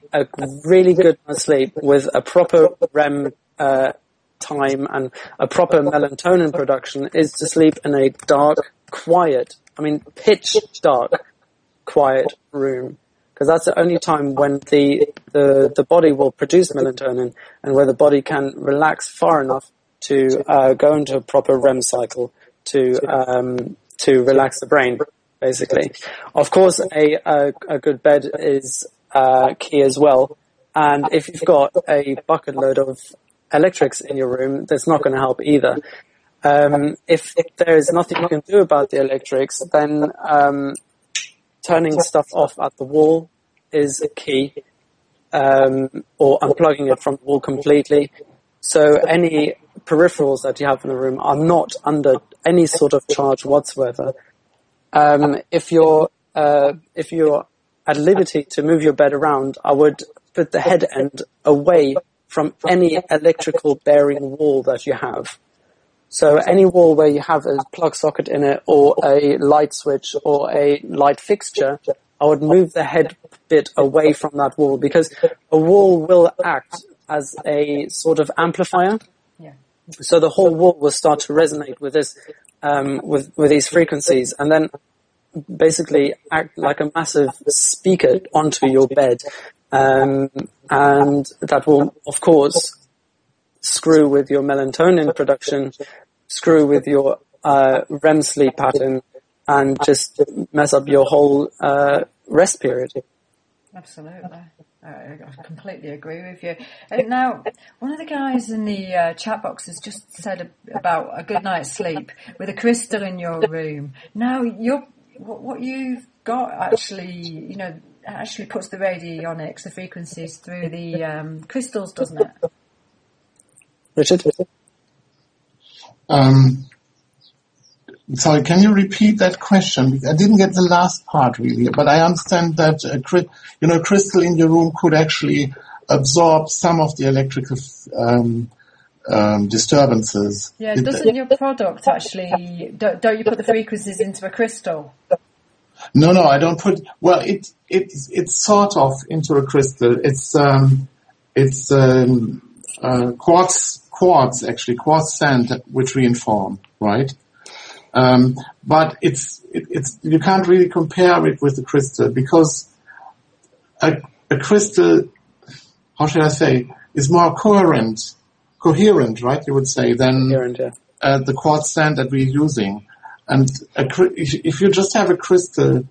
really good night's sleep with a proper REM time and a proper melatonin production is to sleep in a dark, quiet, pitch dark, quiet room, because that's the only time when the body will produce melatonin and where the body can relax far enough to go into a proper REM cycle to relax the brain, basically. Of course, a good bed is key as well. And if you've got a bucket load of electrics in your room, that's not going to help either. If there's nothing you can do about the electrics, then turning stuff off at the wall is key, or unplugging it from the wall completely. So any peripherals that you have in the room are not under any sort of charge whatsoever. If you're at liberty to move your bed around, I would put the head end away from any electrical bearing wall that you have. So any wall where you have a plug socket in it or a light switch or a light fixture, I would move the head bit away from that wall, because a wall will act as a sort of amplifier. Yeah. So the whole wall will start to resonate with this, with these frequencies, and then basically act like a massive speaker onto your bed. And that will, of course, screw with your melatonin production, screw with your REM sleep pattern, and just mess up your whole rest period. Absolutely. I completely agree with you. And now, one of the guys in the chat box has just said about a good night's sleep with a crystal in your room. Now, what you've got actually, actually puts the radionics, the frequencies through the crystals, doesn't it? Richard? Sorry, can you repeat that question? I didn't get the last part really, but I understand that a crystal in your room could actually absorb some of the electrical disturbances. Yeah, doesn't your product actually? Don't you put the frequencies into a crystal? No, I don't put. Well, it's sort of into a crystal. It's quartz sand, which we inform, right? But it's you can't really compare it with the crystal, because a crystal, how should I say, is more coherent, right? You would say than the quartz sand that we're using. And if you just have a crystal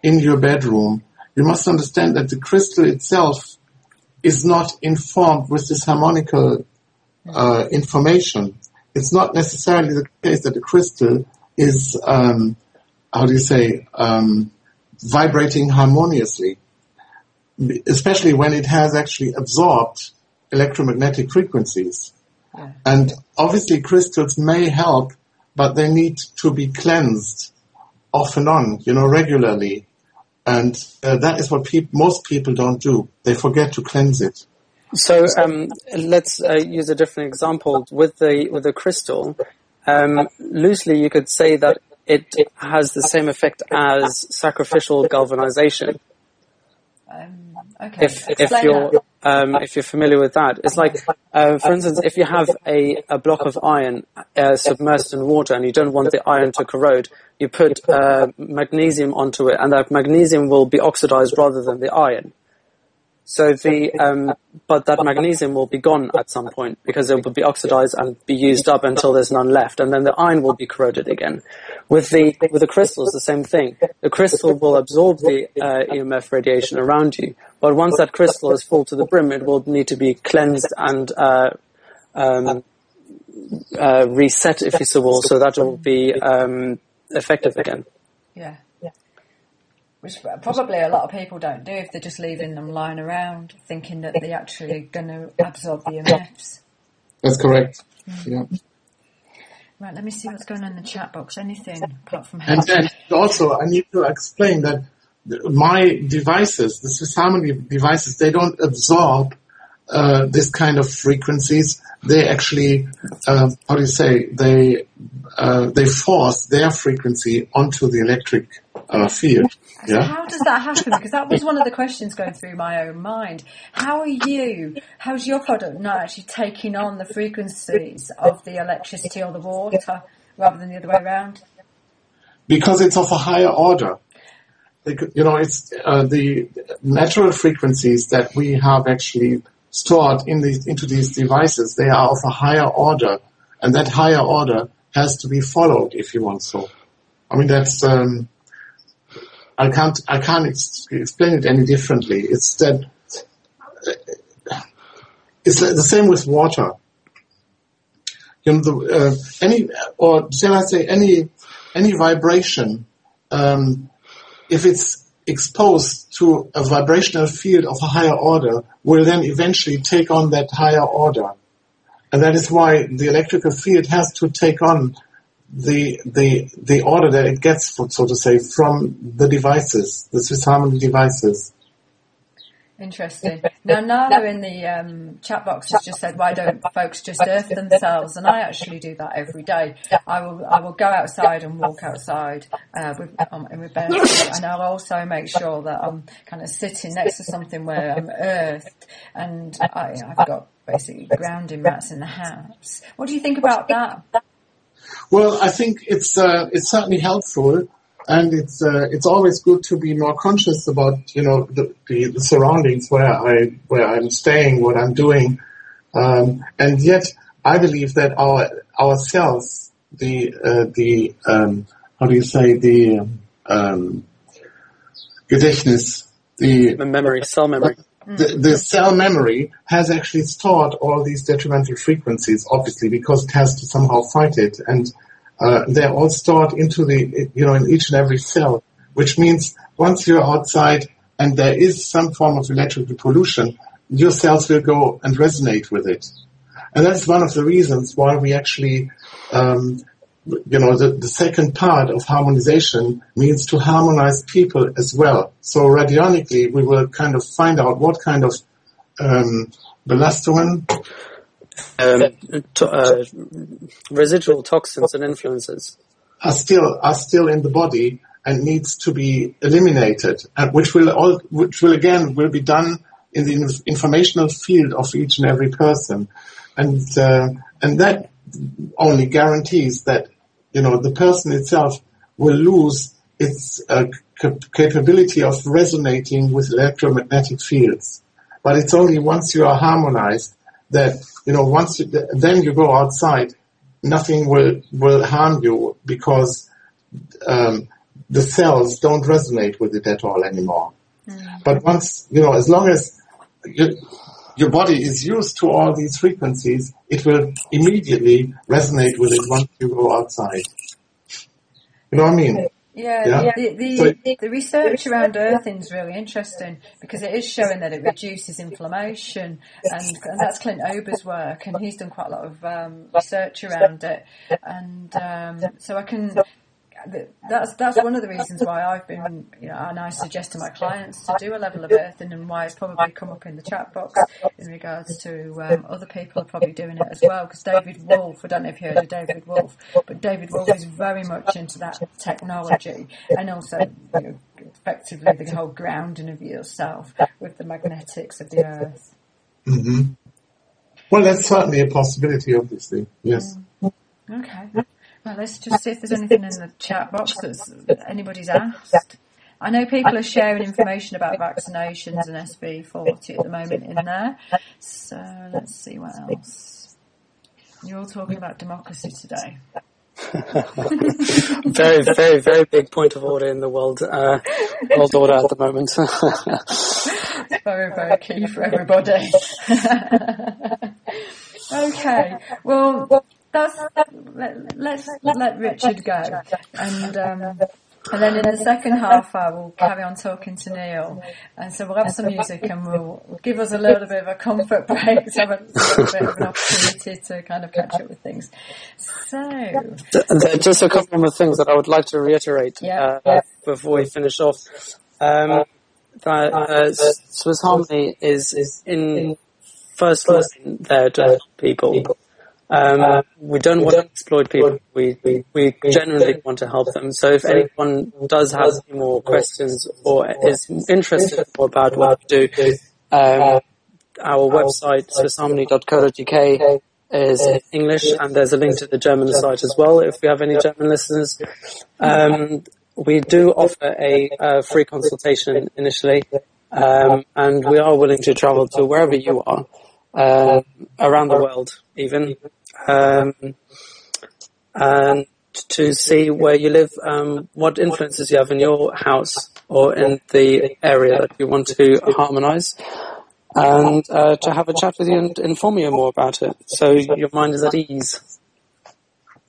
in your bedroom, you must understand that the crystal itself is not informed with this harmonical information. It's not necessarily the case that the crystal is, vibrating harmoniously, especially when it has actually absorbed electromagnetic frequencies. Yeah. And obviously crystals may help, but they need to be cleansed off and on, regularly. And that is what most people don't do. They forget to cleanse it. So let's use a different example with the crystal. Loosely, you could say that it has the same effect as sacrificial galvanization. Okay. If you're familiar with that, it's like, for instance, if you have a block of iron submersed in water and you don't want the iron to corrode, you put magnesium onto it, and that magnesium will be oxidized rather than the iron. So but that magnesium will be gone at some point, because it will be oxidized and be used up until there's none left, and then the iron will be corroded again. With the crystals, the same thing. The crystal will absorb the EMF radiation around you, but once that crystal is full to the brim, it will need to be cleansed and reset, if you so will, so that it will be effective again. Yeah. Which probably a lot of people don't do if they're just leaving them lying around, thinking that they're actually going to absorb the EMFs. That's correct. Yeah. Right, let me see what's going on in the chat box. Anything apart from And then also, I need to explain that my devices, the Swiss Harmony devices, they don't absorb this kind of frequencies. They actually, they force their frequency onto the electric field. So yeah. How does that happen? Because that was one of the questions going through my own mind. How's your product not actually taking on the frequencies of the electricity or the water rather than the other way around? Because it's of a higher order. it's the natural frequencies that we have actually stored into these devices. They are of a higher order, and that higher order has to be followed if you want so. I mean, that's I can't explain it any differently. It's that it's the same with water. Any vibration, if it's exposed to a vibrational field of a higher order, will then eventually take on that higher order. And that is why the electrical field has to take on the order that it gets, so to say, from the devices, the Swiss Harmony devices. Interesting. Now, Nala in the chat box has just said, why don't folks just earth themselves? And I actually do that every day. I will go outside and walk outside with bare feet, and I'll also make sure that I'm kind of sitting next to something where I'm earthed, and I've got basically grounding mats in the house. What do you think about that? Well, I think it's certainly helpful. And it's always good to be more conscious about, the surroundings where I'm staying, what I'm doing. And yet I believe that our cells, Gedächtnis, cell memory. The cell memory has actually stored all these detrimental frequencies, obviously, because it has to somehow fight it. And they're all stored into in each and every cell, which means once you're outside and there is some form of electrical pollution, your cells will go and resonate with it. And that's one of the reasons why we actually, the second part of harmonization means to harmonize people as well. So radionically, we will kind of find out what kind of Belastungen, residual toxins and influences are still in the body and needs to be eliminated, and which will be done in the informational field of each and every person, and that only guarantees that the person itself will lose its capability of resonating with electromagnetic fields. But it's only once you are harmonized that then you go outside, nothing will harm you because the cells don't resonate with it at all anymore. Mm. But once as long as your body is used to all these frequencies, it will immediately resonate with it once you go outside. You know what I mean? Yeah. The research around earthing is really interesting because it is showing that it reduces inflammation, and that's Clint Ober's work, and he's done quite a lot of research around it, and so I can. That's one of the reasons why I've been, and I suggest to my clients to do a level of earthing, and why it's probably come up in the chat box in regards to other people are probably doing it as well. Because David Wolf, I don't know if you heard of David Wolf, but David Wolf is very much into that technology, and also effectively the whole grounding of yourself with the magnetics of the earth. Mm-hmm. Well, that's certainly a possibility, obviously. Yes. Okay. Well, let's just see if there's anything in the chat box that anybody's asked. I know people are sharing information about vaccinations and SV40 at the moment in there. So let's see what else. You're all talking about democracy today. Very, very, very big point of order in the world order at the moment. It's very, very key for everybody. Okay. Well, let's let Richard go, and then in the second half I will carry on talking to Neel, and so we'll have some music and we'll give us a little bit of a comfort break, to have a little bit of an opportunity to kind of catch up with things. So just a couple more things that I would like to reiterate before we finish off. That Swiss Harmony is in first line there to help people. We don't want to exploit people. We genuinely want to help them. So if anyone does have any more questions or is interested more about what we do, our website, swissharmony.co.uk, is in English, and there's a link to the German site as well if we have any German listeners. we do offer a free consultation initially, and we are willing to travel to wherever you are, around the world even, and to see where you live, what influences you have in your house or in the area that you want to harmonise, and to have a chat with you and inform you more about it, so your mind is at ease.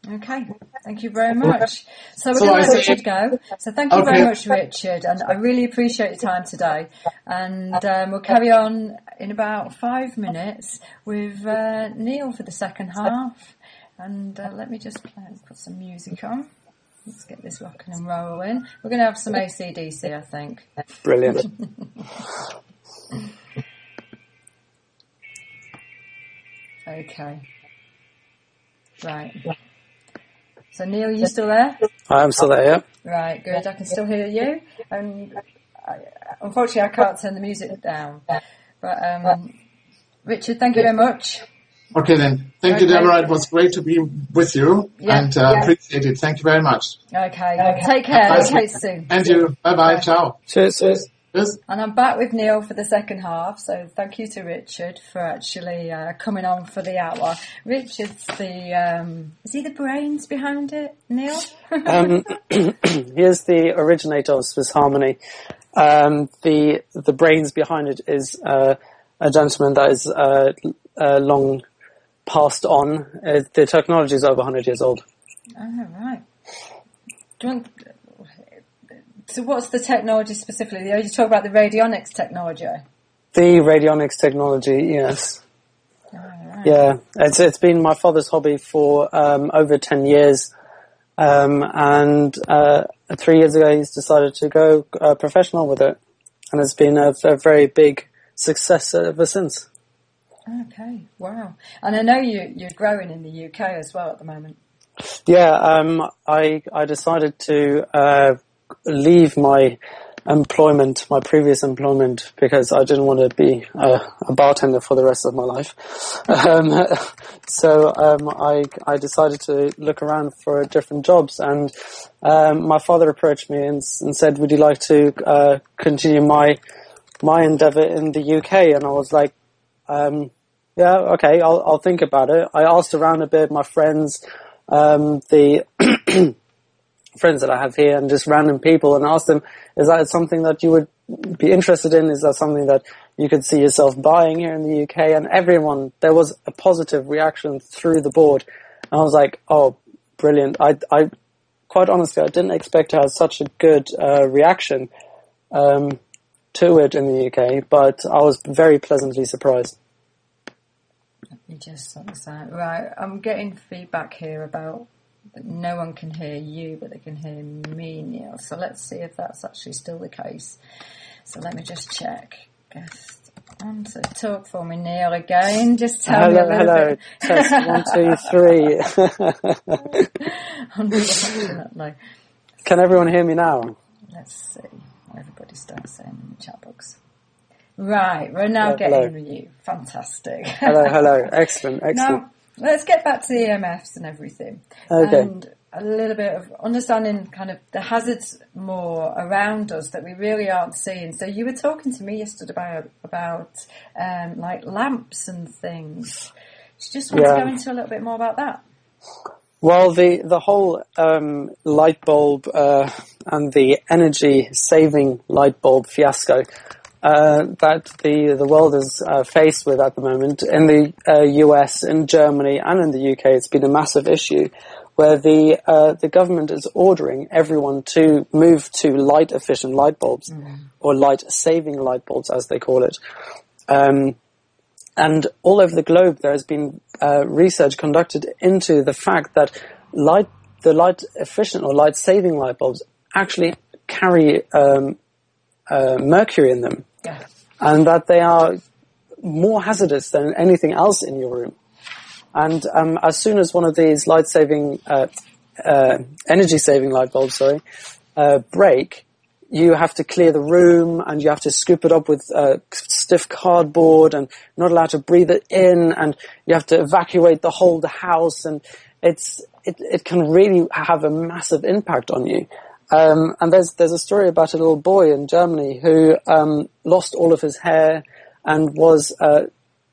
Okay, thank you very much. So we're going to let Richard go. So thank you very much, Richard, and I really appreciate your time today. And we'll carry on in about 5 minutes with Neel for the second half. And let me just put some music on. Let's get this rocking and rolling. We're going to have some AC/DC, I think. Brilliant. Okay. Right. So Neel, are you still there? I'm still there, yeah. Right, good. I can still hear you. Unfortunately, I can't turn the music down. But Richard, thank you very much. Okay then. Thank you, Deborah. It was great to be with you, and appreciate it. Thank you very much. Okay. Take care. Okay, soon. And you. Bye-bye. Ciao. Cheers. Yes. And I'm back with Neel for the second half, so thank you to Richard for actually coming on for the hour. Richard's is he the brains behind it, Neel? He is the originator of Swiss Harmony. The brains behind it is a gentleman that is long passed on. The technology is over 100 years old. Oh, right. So what's the technology specifically? You talk about the radionics technology. The radionics technology, yes. Oh, right. Yeah, it's been my father's hobby for over 10 years. And 3 years ago he's decided to go professional with it. And it's been a very big success ever since. Okay, wow. And I know you're growing in the UK as well at the moment. Yeah, I decided to leave my previous employment, because I didn't want to be a bartender for the rest of my life. So I decided to look around for different jobs, and my father approached me and said, "Would you like to continue my endeavour in the UK?" And I was like, "Yeah, okay, I'll think about it." I asked around a bit, my friends, the friends that I have here, and just random people, and asked them, is that something that you would be interested in? Is that something that you could see yourself buying here in the UK? And there was a positive reaction through the board. And I was like, oh, brilliant. I quite honestly, I didn't expect to have such a good reaction to it in the UK, but I was very pleasantly surprised. You just understand. Right, I'm getting feedback here about that no one can hear you, but they can hear me, Neel. So let's see if that's actually still the case. So let me just check. Guest on. So talk for me, Neel, again. Just tell me a little bit. Test 1, 2, 3. Unfortunately. Can everyone hear me now? Let's see. Everybody starts saying in the chat box. Right, we're now getting with you. Fantastic. Hello. Excellent. Now, let's get back to the EMFs and everything. Okay. And a little bit of understanding kind of the hazards more around us that we really aren't seeing. So you were talking to me yesterday about like lamps and things. Do you just want to go into a little bit more about that? Well, the whole light bulb and the energy-saving light bulb fiasco that the world is faced with at the moment in the US, in Germany, and in the UK, it's been a massive issue where the government is ordering everyone to move to light-efficient light bulbs, or light-saving light bulbs, as they call it. And all over the globe, there has been research conducted into the fact that the light-efficient or light-saving light bulbs actually carry mercury in them, and that they are more hazardous than anything else in your room. And as soon as one of these light-saving, energy-saving light bulbs, break, you have to clear the room, and you have to scoop it up with stiff cardboard, and you're not allowed to breathe it in, and you have to evacuate the whole house, and it can really have a massive impact on you. And there's a story about a little boy in Germany who lost all of his hair and was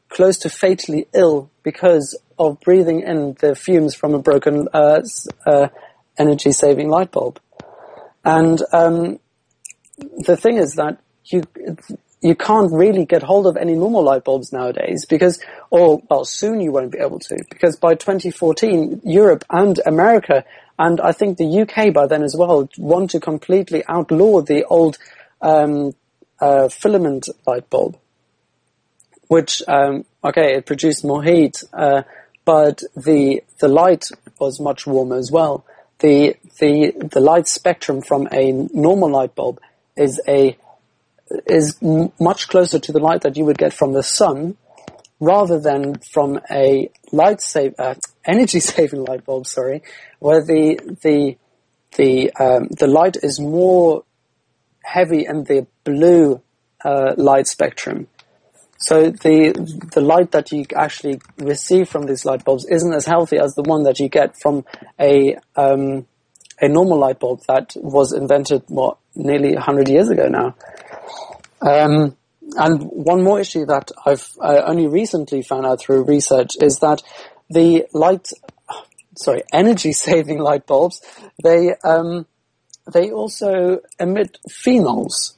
close to fatally ill because of breathing in the fumes from a broken energy-saving light bulb. And the thing is that you can't really get hold of any normal light bulbs nowadays because, soon you won't be able to, because by 2014, Europe and America, and I think the UK by then as well, want to completely outlaw the old filament light bulb, which, it produced more heat, but the light was much warmer as well. The light spectrum from a normal light bulb is much closer to the light that you would get from the sun, rather than from a energy-saving light bulb. Sorry, where the light is more heavy in the blue light spectrum. So the light that you actually receive from these light bulbs isn't as healthy as the one that you get from a normal light bulb that was invented nearly 100 years ago now. And one more issue that I've only recently found out through research is that the energy-saving light bulbs, they also emit phenols,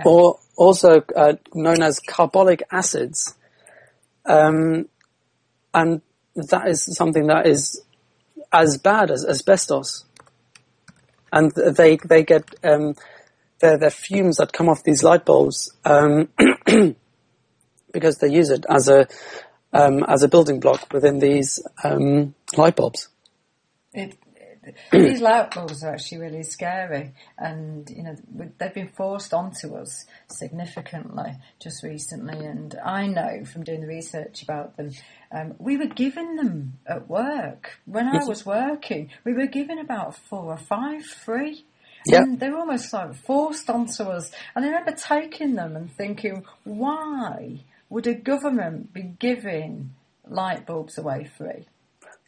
or also known as carbolic acids, and that is something that is as bad as asbestos, and they get the fumes that come off these light bulbs because they use it as a building block within these light bulbs. These light bulbs are actually really scary, and they've been forced onto us significantly just recently. And I know from doing the research about them, we were given them at work when I was working. We were given about 4 or 5 free. Yep. And they were almost like forced onto us. And I remember taking them and thinking, why would a government be giving light bulbs away free?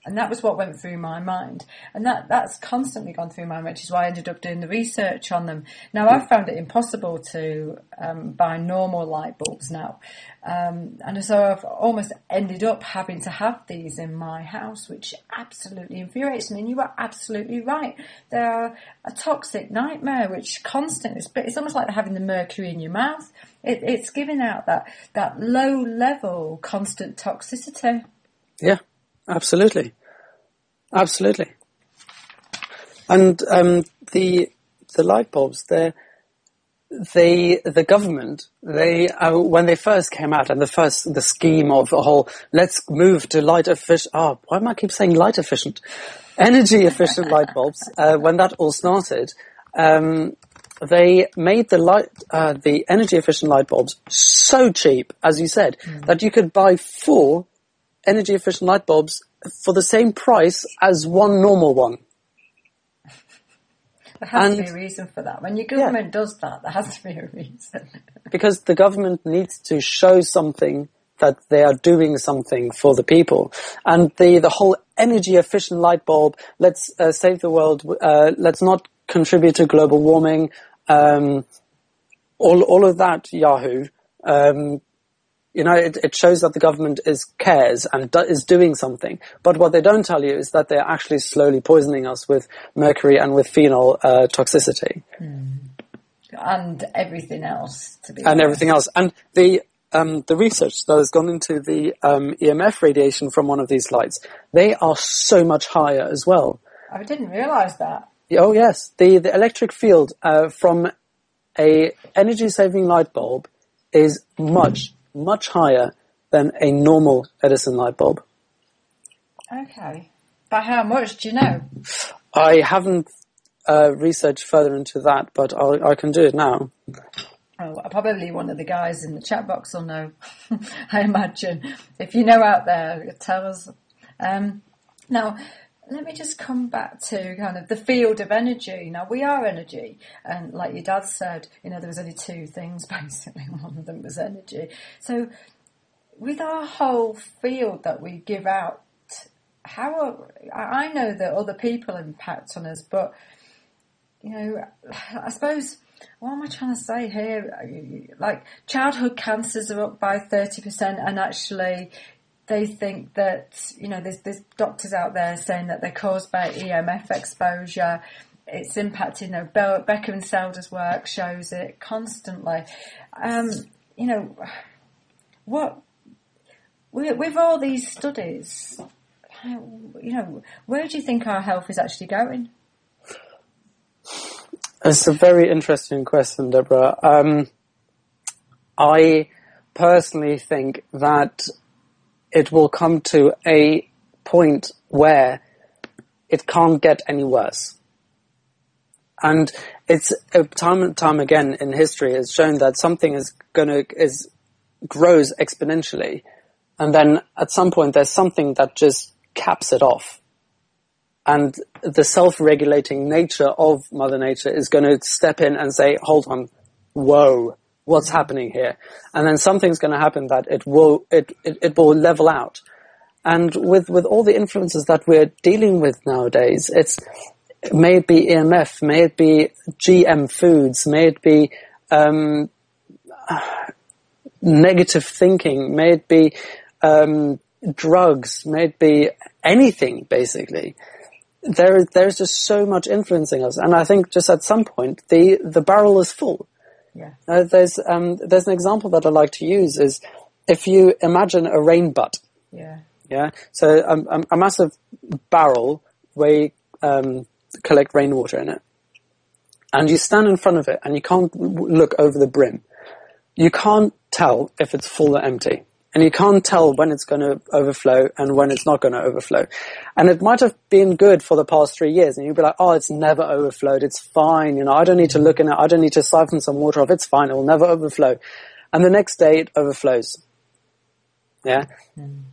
And that was what went through my mind. And that's constantly gone through my mind, which is why I ended up doing the research on them. Now, I've found it impossible to buy normal light bulbs now. And so I've almost ended up having to have these in my house, which absolutely infuriates me. And you are absolutely right. They're a toxic nightmare, which constantly, it's almost like having the mercury in your mouth. It's giving out that low-level constant toxicity. Yeah, absolutely. Absolutely. And the light bulbs, the government, when they first came out, and the scheme of the whole, let's move to light efficient, why am I keep saying light efficient? Energy efficient light bulbs, when that all started, they made the energy efficient light bulbs so cheap, as you said, that you could buy 4 energy efficient light bulbs for the same price as one normal one. There has to be a reason for that. When your government does that, there has to be a reason. Because the government needs to show something that they are doing something for the people. And the whole energy efficient light bulb, let's save the world, let's not contribute to global warming, all of that Yahoo, it shows that the government cares and is doing something. But what they don't tell you is that they're actually slowly poisoning us with mercury and with phenol toxicity. And everything else, to be honest. And everything else. And the research that has gone into the EMF radiation from one of these lights, they are so much higher as well. I didn't realise that. Oh, yes. The electric field from a energy-saving light bulb is much higher than a normal Edison light bulb. Okay. By how much, do you know? I haven't researched further into that, but I can do it now. Oh, probably one of the guys in the chat box will know, I imagine. If you know out there, tell us. Now, let me just come back to kind of the field of energy. Now, we are energy. And like your dad said, there was only 2 things, basically. One of them was energy. So with our whole field that we give out, I know that other people impact on us, but I suppose, what am I trying to say here? Like, childhood cancers are up by 30%, and actually they think that, there's doctors out there saying that they're caused by EMF exposure. It's impacting, Becker and Selder's work shows it constantly. With all these studies, where do you think our health is actually going? It's a very interesting question, Deborah. I personally think that it will come to a point where it can't get any worse. And it's time and time again in history has shown that something grows exponentially, and then at some point there's something that just caps it off. And the self-regulating nature of Mother Nature is going to step in and say, hold on, whoa, what's happening here? And then something's going to happen that it will level out. And with all the influences that we're dealing with nowadays, may it be EMF, may it be GM foods, may it be negative thinking, may it be drugs, may it be anything, basically. There's just so much influencing us, and I think just at some point the barrel is full. Yeah. There's an example that I like to use is if you imagine a rain butt. Yeah. Yeah. So a massive barrel where you collect rainwater in it, and you stand in front of it, and you can't look over the brim. You can't tell if it's full or empty. And you can't tell when it's going to overflow and when it's not going to overflow. And it might have been good for the past 3 years. And you'd be like, oh, it's never overflowed. It's fine. I don't need to look in it. I don't need to siphon some water off. It's fine. It will never overflow. And the next day it overflows. Yeah.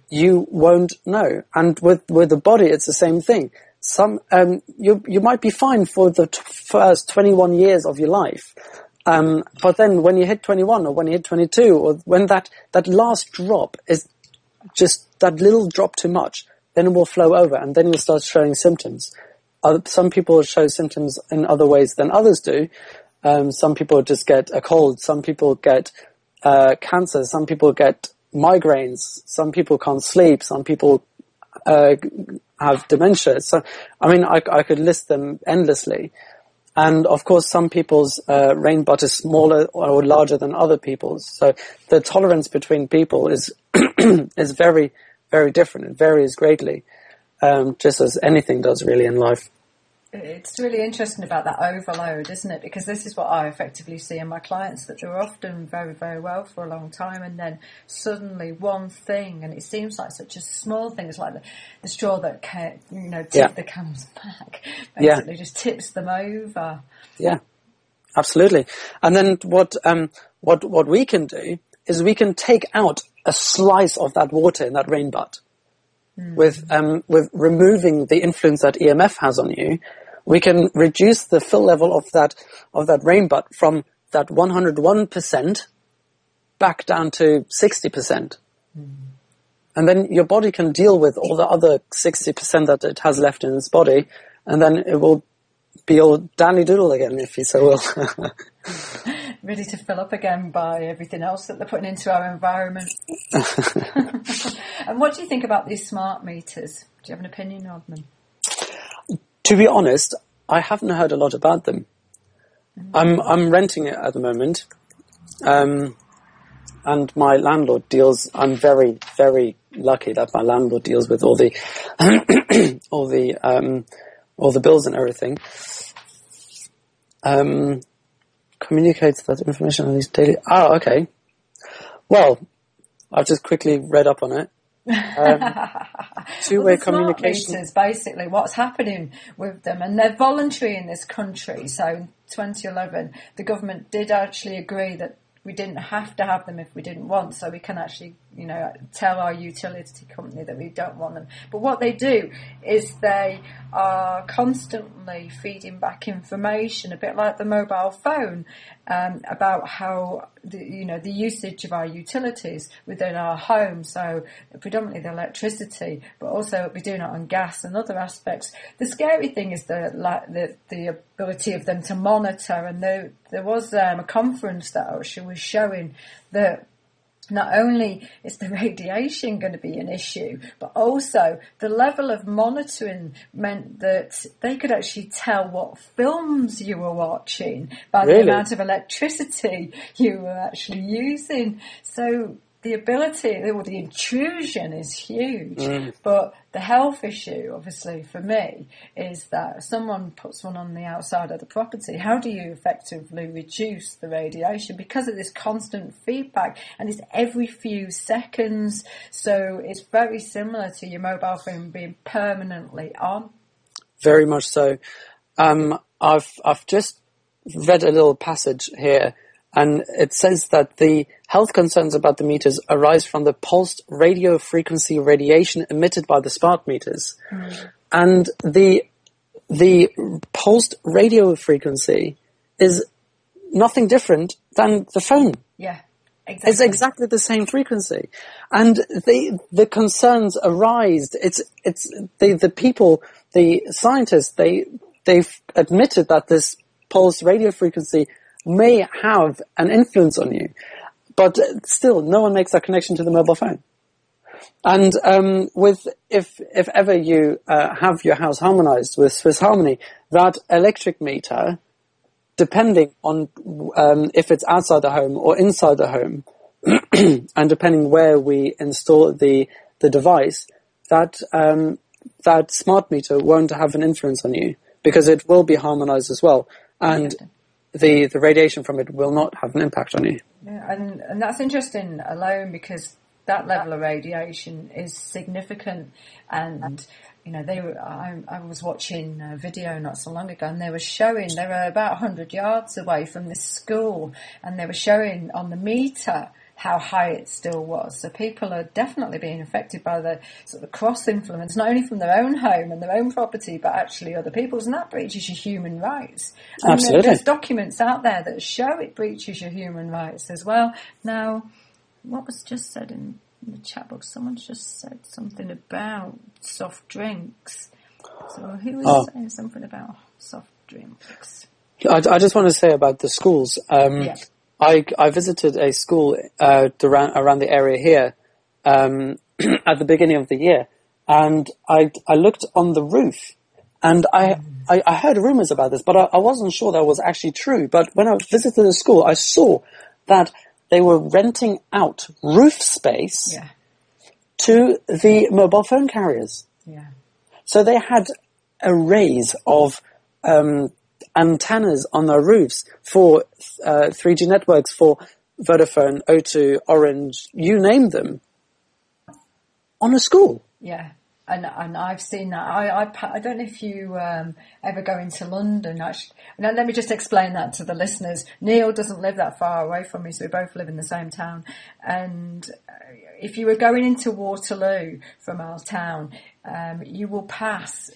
You won't know. And with the body, it's the same thing. You might be fine for the first 21 years of your life. But then when you hit 21 or when you hit 22 or when that last drop is just that little drop too much, then it will flow over and then you'll start showing symptoms. Some people show symptoms in other ways than others do. Some people just get a cold. Some people get cancer. Some people get migraines. Some people can't sleep. Some people have dementia. So, I could list them endlessly. And of course, some people's rain butt is smaller or larger than other people's. So the tolerance between people is is very, very different. It varies greatly, just as anything does really in life. It's really interesting about that overload, isn't it? Because this is what I effectively see in my clients, that they're often very, very well for a long time, and then suddenly one thing, and it seems like such a small thing, it's like the straw that tipped the camel's back, basically just tips them over. Yeah, absolutely. And then what we can do is we can take out a slice of that water in that rain butt. With removing the influence that EMF has on you, we can reduce the fill level of that rain butt from that 101% back down to 60%. And then your body can deal with all the other 60% that it has left in its body, and then it will be all dandy doodle again, if you so will. Ready to fill up again by everything else that they're putting into our environment. And what do you think about these smart meters? Do you have an opinion on them? To be honest, I haven't heard a lot about them. I'm renting it at the moment, and my landlord deals. I'm very, very lucky that my landlord deals with all the all the bills and everything. Communicates that information on these daily. Oh, okay. Well, I've just quickly read up on it. Two-way communication. Smart meters, basically, what's happening with them, and they're voluntary in this country. So in 2011, the government did actually agree that we didn't have to have them if we didn't want, so we can actually, tell our utility company that we don't want them. But what they do is they are constantly feeding back information, a bit like the mobile phone, about how the usage of our utilities within our home. So predominantly the electricity, but also we're doing it on gas and other aspects. The scary thing is the ability of them to monitor. And there was a conference that was showing that not only is the radiation going to be an issue, but also the level of monitoring meant that they could actually tell what films you were watching by the amount of electricity you were actually using. So the ability, or the intrusion is huge, but the health issue, obviously, for me, is that if someone puts one on the outside of the property, how do you effectively reduce the radiation? Because of this constant feedback, and it's every few seconds, so it's very similar to your mobile phone being permanently on. Very much so. I've just read a little passage here, and it says that the health concerns about the meters arise from the pulsed radio frequency radiation emitted by the smart meters. And the pulsed radio frequency is nothing different than the phone. Yeah, exactly. It's exactly the same frequency. And the concerns arise. It's the people, the scientists, they've admitted that this pulsed radio frequency may have an influence on you, but still no one makes that connection to the mobile phone. And if ever you have your house harmonized with Swiss Harmony, that electric meter, depending on if it's outside the home or inside the home, and depending where we install the device, that smart meter won't have an influence on you, because it will be harmonized as well. And the radiation from it will not have an impact on you. Yeah, and that's interesting alone, because that level of radiation is significant. And I was watching a video not so long ago, and they were showing they were about 100 yards away from this school, and they were showing on the meter how high it still was. So people are definitely being affected by the sort of cross influence, not only from their own home and their own property, but actually other people's, and that breaches your human rights. Absolutely. And there's documents out there that show it breaches your human rights as well. Now, what was just said in the chat box? Someone's just said something about soft drinks. So who was saying something about soft drinks? I just want to say about the schools. I visited a school around the area here at the beginning of the year, and I looked on the roof, and I heard rumors about this, but I wasn't sure that was actually true. But when I visited the school, I saw that they were renting out roof space to the mobile phone carriers. Yeah. So they had arrays of antennas on their roofs for 3G networks, for Vodafone, O2, Orange, you name them, on a school. Yeah, and I've seen that. I don't know if you ever go into London. Actually, now let me just explain that to the listeners. Neel doesn't live that far away from me, so we both live in the same town. And if you were going into Waterloo from our town, you will pass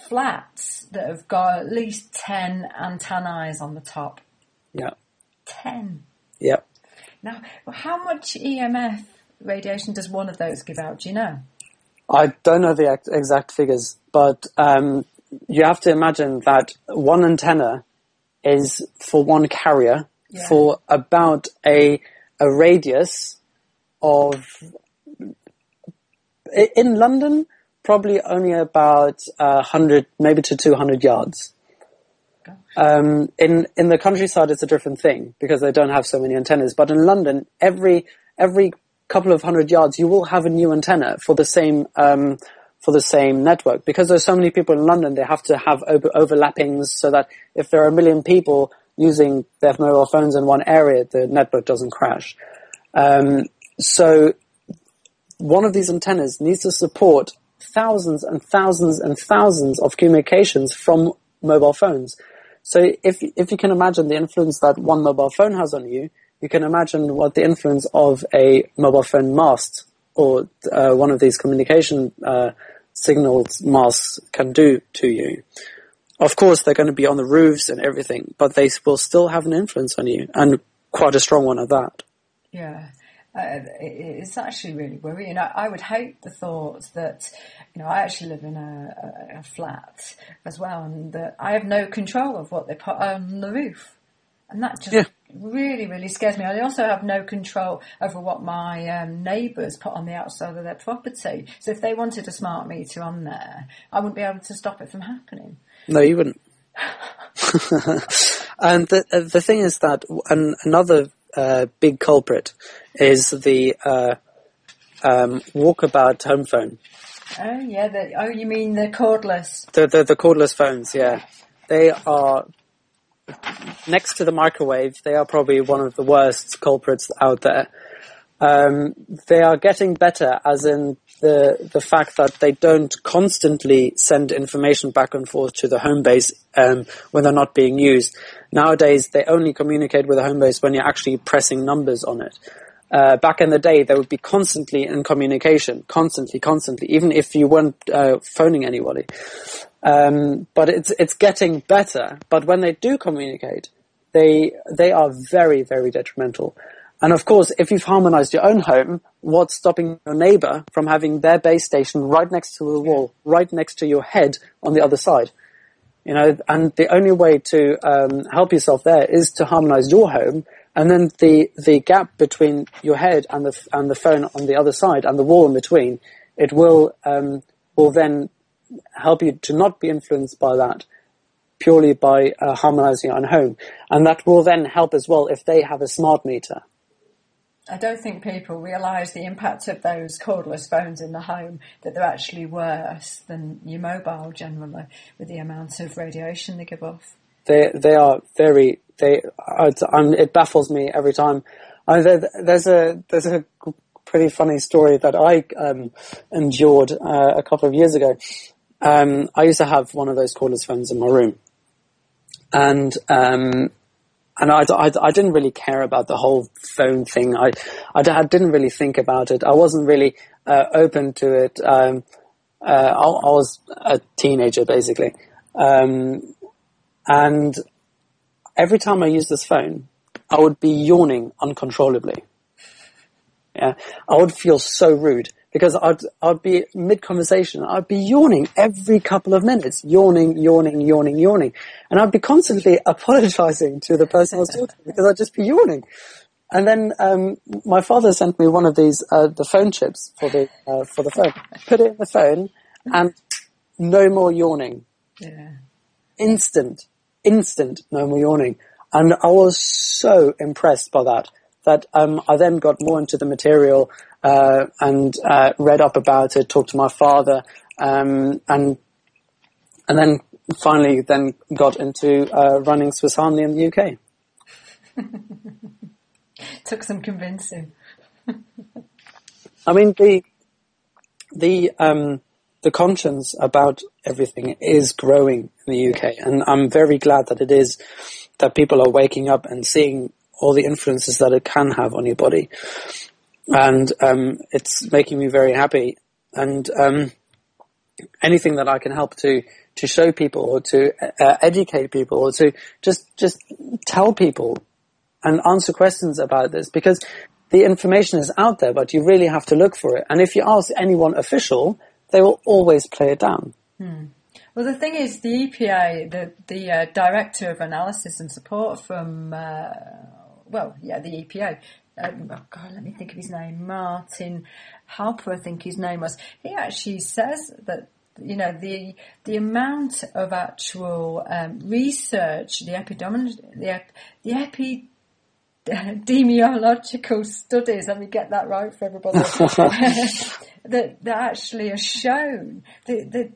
flats that have got at least 10 antennae on the top. Yeah. 10. Yeah. Now, how much EMF radiation does one of those give out? Do you know? I don't know the exact figures, but you have to imagine that one antenna is for one carrier for about a radius of, in London, probably only about 100, maybe to 200 yards. In the countryside, it's a different thing because they don't have so many antennas. But in London, every couple of 100 yards, you will have a new antenna for the same network. Because there's so many people in London, they have to have overlappings so that if there are 1 million people using their mobile phones in one area, the network doesn't crash. So one of these antennas needs to support thousands and thousands and thousands of communications from mobile phones. So if you can imagine the influence that one mobile phone has on you, you can imagine what the influence of a mobile phone mast or one of these communication signals masts can do to you. Of course, they're going to be on the roofs and everything, but they will still have an influence on you, and quite a strong one at that. Yeah. It's actually really worrying. I would hate the thought that, I actually live in a flat as well, and that I have no control of what they put on the roof. And that just really, really scares me. I also have no control over what my neighbours put on the outside of their property. So if they wanted a smart meter on there, I wouldn't be able to stop it from happening. No, you wouldn't. And the thing is that another big culprit is the walkabout home phone. Oh yeah, you mean the cordless? The cordless phones, yeah. They are next to the microwave. They are probably one of the worst culprits out there. They are getting better, as in the fact that they don't constantly send information back and forth to the home base when they're not being used. Nowadays, they only communicate with the home base when you're actually pressing numbers on it. Back in the day, they would be constantly in communication, constantly, even if you weren't phoning anybody. But it's getting better. But when they do communicate, they are very, very detrimental. And of course, if you've harmonized your own home, what's stopping your neighbor from having their base station right next to the wall, right next to your head on the other side? And the only way to help yourself there is to harmonize your home, and then the gap between your head and the phone on the other side and the wall in between, it will then help you to not be influenced by that purely by harmonizing your own home. And that will then help as well if they have a smart meter. I don't think people realise the impact of those cordless phones in the home, that they're actually worse than your mobile generally, with the amount of radiation they give off. They are very, it baffles me every time. There's a pretty funny story that I endured a couple of years ago. I used to have one of those cordless phones in my room. And I didn't really care about the whole phone thing. I didn't really think about it. I wasn't really open to it. I was a teenager, basically. And every time I used this phone, I would be yawning uncontrollably. Yeah, I would feel so rude because I'd be mid-conversation. I'd be yawning every couple of minutes, yawning. And I'd be constantly apologizing to the person I was talking to because I'd just be yawning. And then my father sent me one of these, the phone chips for the phone. Put it in the phone and no more yawning. Yeah. Instant, no more yawning. And I was so impressed by that I then got more into the material and read up about it, talked to my father, and then finally got into running Swiss Army in the UK. Took some convincing. I mean, the conscience about everything is growing in the UK, and I'm very glad that it is, that people are waking up and seeing all the influences that it can have on your body. And it's making me very happy. And anything that I can help to show people or to educate people or to just tell people and answer questions about this, because the information is out there, but you really have to look for it. And if you ask anyone official, they will always play it down. Well, the thing is, the EPA, the Director of Analysis and Support from, the EPA, let me think of his name, Martin Halper, I think his name was. He actually says that, the amount of actual research, the epidemiological studies, let me get that right for everybody, that actually are shown that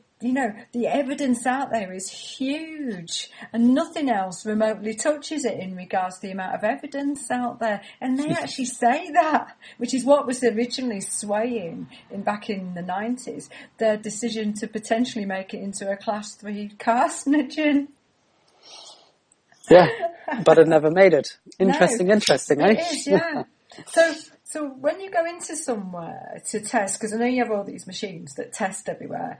the evidence out there is huge, and nothing else remotely touches it in regards to the amount of evidence out there. And they actually say that, which is what was originally swaying back in the 90s, their decision to potentially make it into a class 3 carcinogen. Yeah, but it never made it. Interesting, eh? It is, yeah. So when you go into somewhere to test, because I know you have all these machines that test everywhere,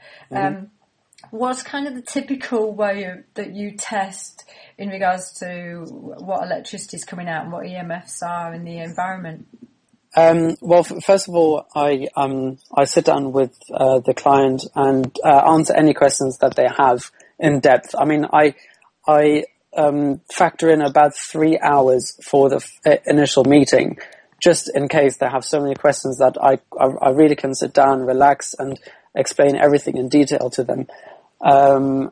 what's kind of the typical way that you test in regards to what electricity is coming out and what EMFs are in the environment? Well, first of all, I sit down with the client and answer any questions that they have in depth. I mean, I factor in about 3 hours for the initial meeting, just in case they have so many questions that I really can sit down, relax, and explain everything in detail to them. I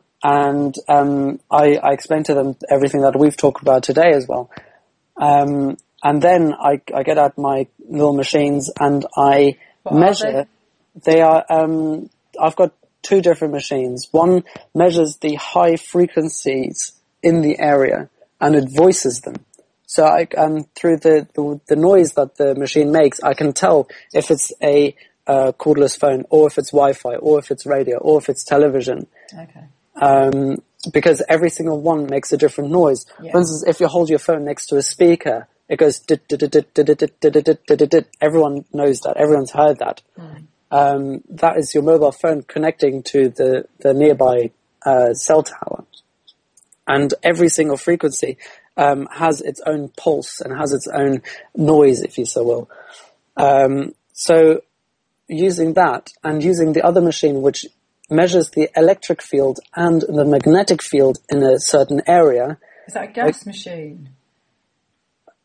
explain to them everything that we've talked about today as well. And then I get out my little machines and I measure. They are, I've got 2 different machines. One measures the high frequencies in the area and it voices them. So through the noise that the machine makes, I can tell if it's a cordless phone, or if it's Wi-Fi, or if it's radio, or if it's television. Okay. Because every single one makes a different noise. Yeah. For instance, if you hold your phone next to a speaker, it goes dit, dit, dit, dit, dit, dit, dit, dit, dit, dit. Everyone knows that. Everyone's heard that. That is your mobile phone connecting to the nearby cell tower. And every single frequency has its own pulse and has its own noise, if you so will. So using that and using the other machine, which measures the electric field and the magnetic field in a certain area. Is that a gas machine?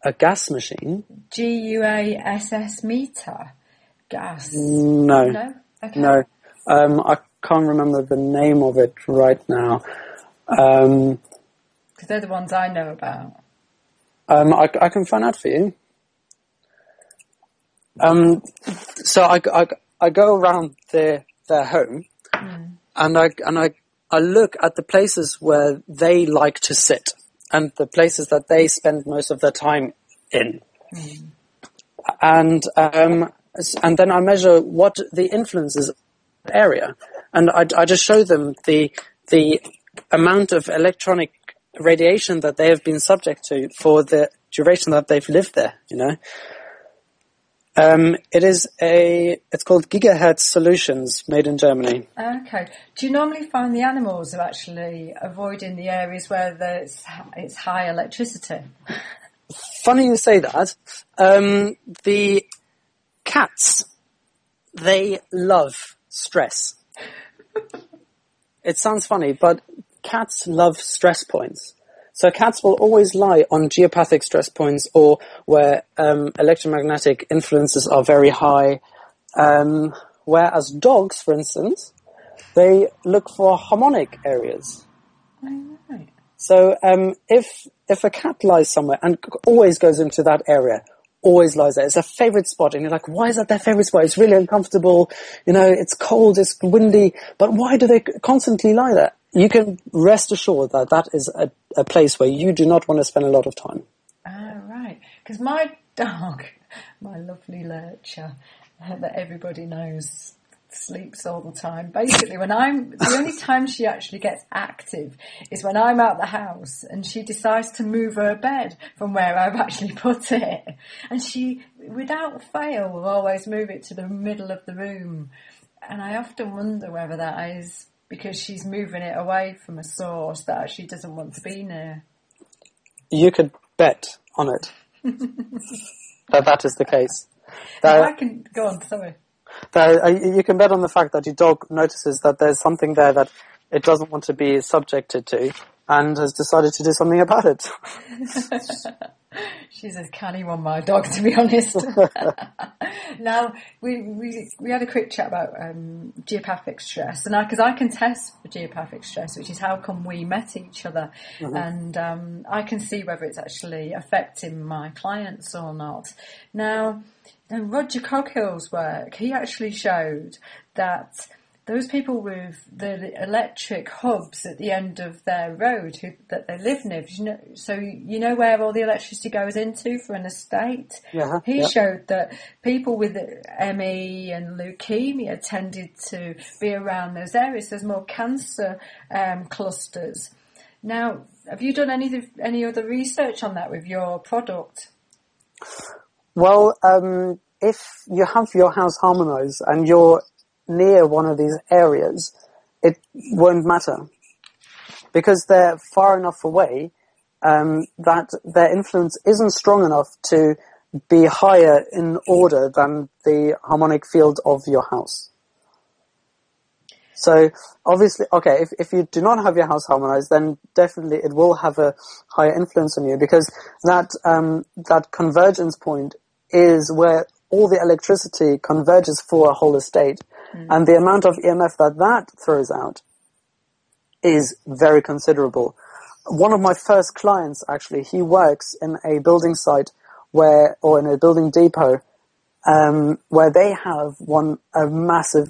A gas machine? GUASS meter? Gas? No. No? Okay. No. I can't remember the name of it right now. Because they're the ones I know about. I can find out for you. So I go around their home, and I look at the places where they like to sit and the places that they spend most of their time in, and then I measure what the influence is in the area, and I just show them the amount of electronic radiation that they have been subject to for the duration that they've lived there, you know. It's called Gigahertz Solutions, made in Germany. Okay. Do you normally find the animals are actually avoiding the areas where it's high electricity? Funny you say that. The cats, they love stress. It sounds funny, but cats love stress points. So cats will always lie on geopathic stress points or where electromagnetic influences are very high. Whereas dogs, for instance, they look for harmonic areas. Right. So if a cat lies somewhere and always goes into that area, always lies there, it's a favorite spot, and you're like, why is that their favorite spot? It's really uncomfortable, you know, it's cold, it's windy, but why do they constantly lie there? You can rest assured that that is a place where you do not want to spend a lot of time. Ah, right. Because my dog, my lovely lurcher, that everybody knows sleeps all the time. Basically, the only time she actually gets active is when I'm out the house and she decides to move her bed from where I've actually put it. And she, without fail, will always move it to the middle of the room. And I often wonder whether that is because she's moving it away from a source that she doesn't want to be near. You could bet on it that is the case. I can go on. Sorry. You can bet on the fact that your dog notices that there's something there that it doesn't want to be subjected to, and has decided to do something about it. She's a canny one, my dog, to be honest. Now, we had a quick chat about geopathic stress, and because I can test for geopathic stress, which is how come we met each other, and I can see whether it's actually affecting my clients or not. Now, Roger Coghill's work, he actually showed that those people with the electric hubs at the end of their road that they live near, so you know where all the electricity goes into for an estate? Yeah, he showed that people with ME and leukemia tended to be around those areas. There's more cancer clusters. Now, Have you done any other research on that with your product? Well, if you have your house harmonise and you're near one of these areas, it won't matter because they're far enough away that their influence isn't strong enough to be higher in order than the harmonic field of your house. So obviously, okay, if you do not have your house harmonized, then definitely it will have a higher influence on you because that convergence point is where all the electricity converges for a whole estate. And the amount of EMF that throws out is very considerable. One of my first clients, actually, he works in a building site or in a building depot, where they have a massive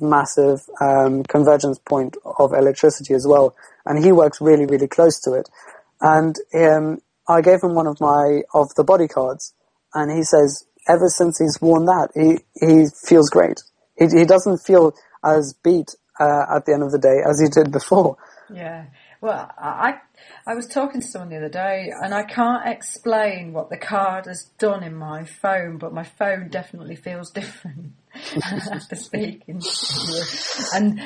convergence point of electricity as well, and he works really, really close to it. And I gave him one of the body cards, and he says ever since he's worn that, he feels great. He doesn't feel as beat at the end of the day as he did before. Yeah. Well, I was talking to someone the other day, and I can't explain what the card has done in my phone, but my phone definitely feels different after speaking to you. And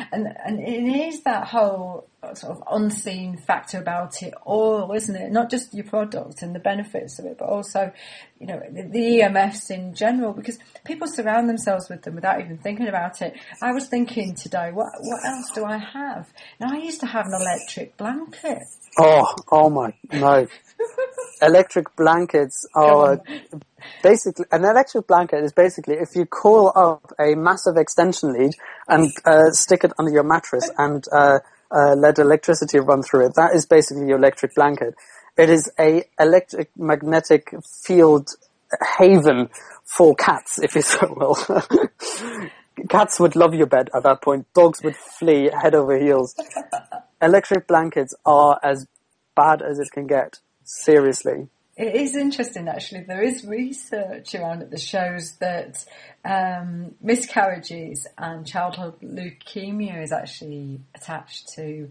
it is that whole sort of unseen factor about it all, isn't it? Not just your product and the benefits of it, but also, the EMFs in general, because people surround themselves with them without even thinking about it. I was thinking today, what else do I have? Now, I used to have an electric blanket. Oh my, no. Electric blankets are basically, an electric blanket is basically if you coil up a massive extension lead and stick it under your mattress and let electricity run through it. That is basically your electric blanket. It is a electric magnetic field haven for cats, if you so will. Cats would love your bed at that point. Dogs would flee head over heels. Electric blankets are as bad as it can get. Seriously. It is interesting, actually. There is research around it that shows that miscarriages and childhood leukemia is actually attached to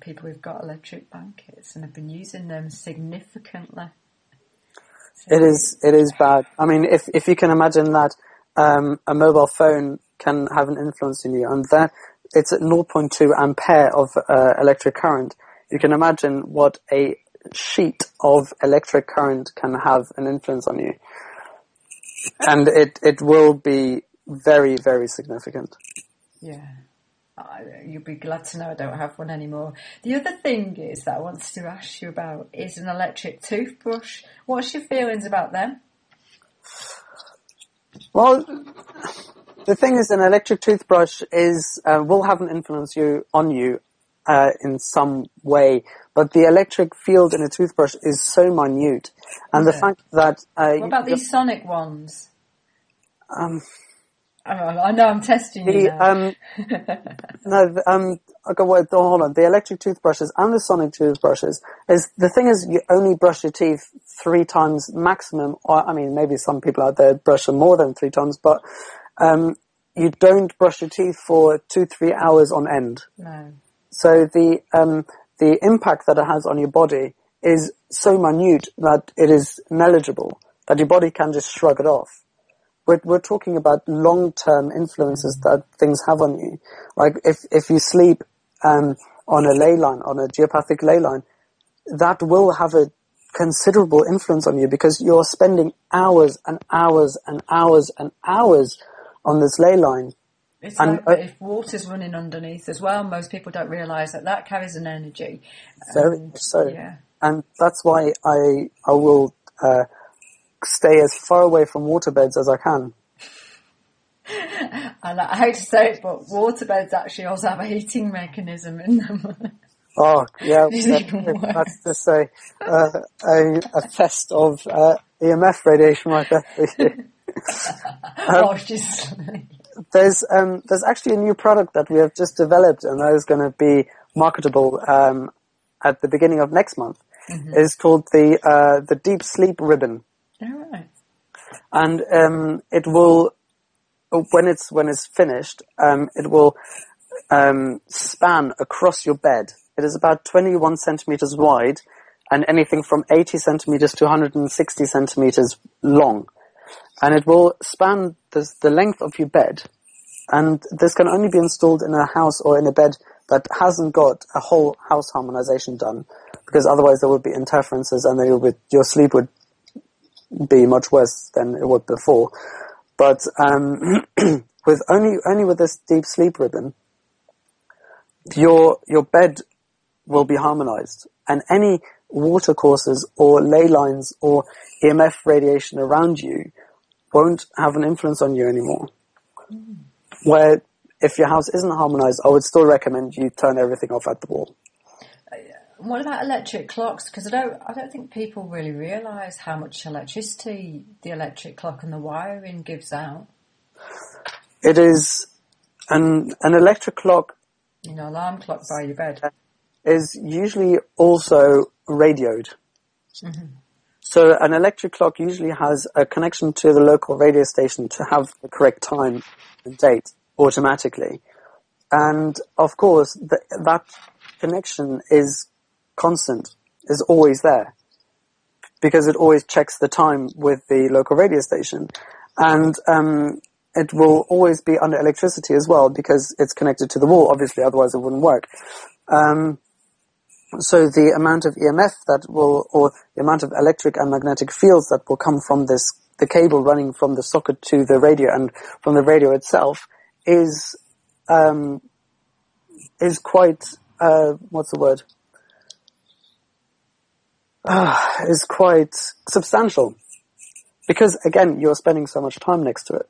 people who've got electric blankets and have been using them significantly. So it is bad. I mean, if you can imagine that a mobile phone can have an influence on you, and that it's at 0.2 ampere of electric current, you can imagine what a sheet of electric current can have an influence on you. And it will be very, very significant. Yeah. You'll be glad to know I don't have one anymore. The other thing is that I wanted to ask you about is an electric toothbrush. What's your feelings about them? Well, the thing is, an electric toothbrush will have an influence on you in some way, but the electric field in a toothbrush is so minute, and the fact that what about these sonic ones? I know I'm testing you now. Okay, wait, hold on. The electric toothbrushes and the sonic toothbrushes the thing is you only brush your teeth 3 times maximum, or I mean maybe some people out there brush them more than 3 times, but you don't brush your teeth for 2-3 hours on end. No. So the impact that it has on your body is so minute that it is negligible, that your body can just shrug it off. We're talking about long-term influences that things have on you. Like if you sleep on a ley line, on a geopathic ley line, that will have a considerable influence on you because you're spending hours and hours and hours and hours on this ley line. It's like that if water's running underneath as well, most people don't realise that carries an energy. Very so. Yeah. And that's why I will stay as far away from waterbeds as I can. And I hate to say it, but waterbeds actually also have a heating mechanism in them. Oh, yeah, that's to say a fest of EMF radiation right there. There's actually a new product that we have just developed, and that is going to be marketable at the beginning of next month. Mm-hmm. It's called the Deep Sleep Ribbon. All right. And it will, when it's finished, it will span across your bed. It is about 21 centimeters wide, and anything from 80 centimeters to 160 centimeters long. And it will span the length of your bed. And this can only be installed in a house or in a bed that hasn't got a whole house harmonization done, because otherwise there would be interferences and then your sleep would be much worse than it would before. But with only with this deep sleep ribbon, your bed will be harmonized, and any water courses or ley lines or EMF radiation around you won't have an influence on you anymore. Where if your house isn't harmonized, I would still recommend you turn everything off at the wall. What about electric clocks? Because I don't think people really realise how much electricity the electric clock and the wiring gives out. It is an electric clock. Alarm clock by your bed is usually also radioed. Mm-hmm. So an electric clock usually has a connection to the local radio station to have the correct time and date automatically. And of course, that connection is constant, is always there, because it always checks the time with the local radio station. And it will always be under electricity as well, because it's connected to the wall, obviously, otherwise it wouldn't work. So the amount of EMF or the amount of electric and magnetic fields that will come from the cable running from the socket to the radio and from the radio itself is quite, what's the word? Is quite substantial. Because again, you're spending so much time next to it.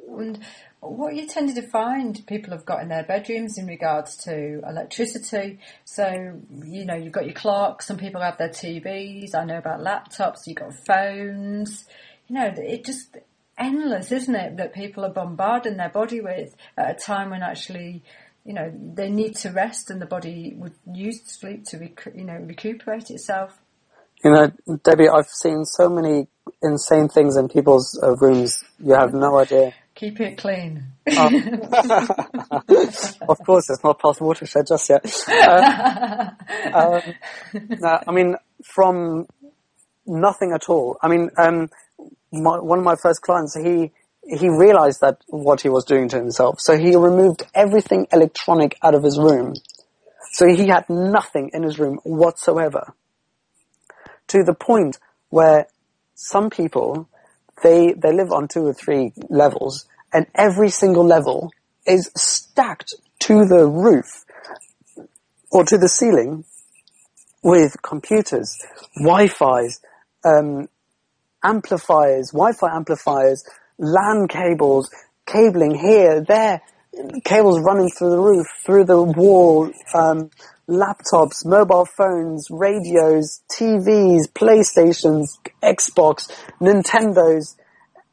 And what you tended to find people have got in their bedrooms in regards to electricity. So, you've got your clock, some people have their TVs, I know about laptops, you've got phones. It just endless, isn't it, that people are bombarding their body with at a time when actually, they need to rest and the body would use sleep to, recuperate itself. Debbie, I've seen so many insane things in people's rooms. You have no idea. Keep it clean. Of course, it's not past watershed just yet. From nothing at all. One of my first clients, he realized that what he was doing to himself. So he removed everything electronic out of his room. So he had nothing in his room whatsoever. To the point where some people, they live on 2 or 3 levels, and every single level is stacked to the roof or to the ceiling with computers, Wi-Fi's, amplifiers, Wi-Fi amplifiers, LAN cables, cabling here, there, cables running through the roof, through the wall, laptops, mobile phones, radios, TVs, PlayStations, Xbox, Nintendos,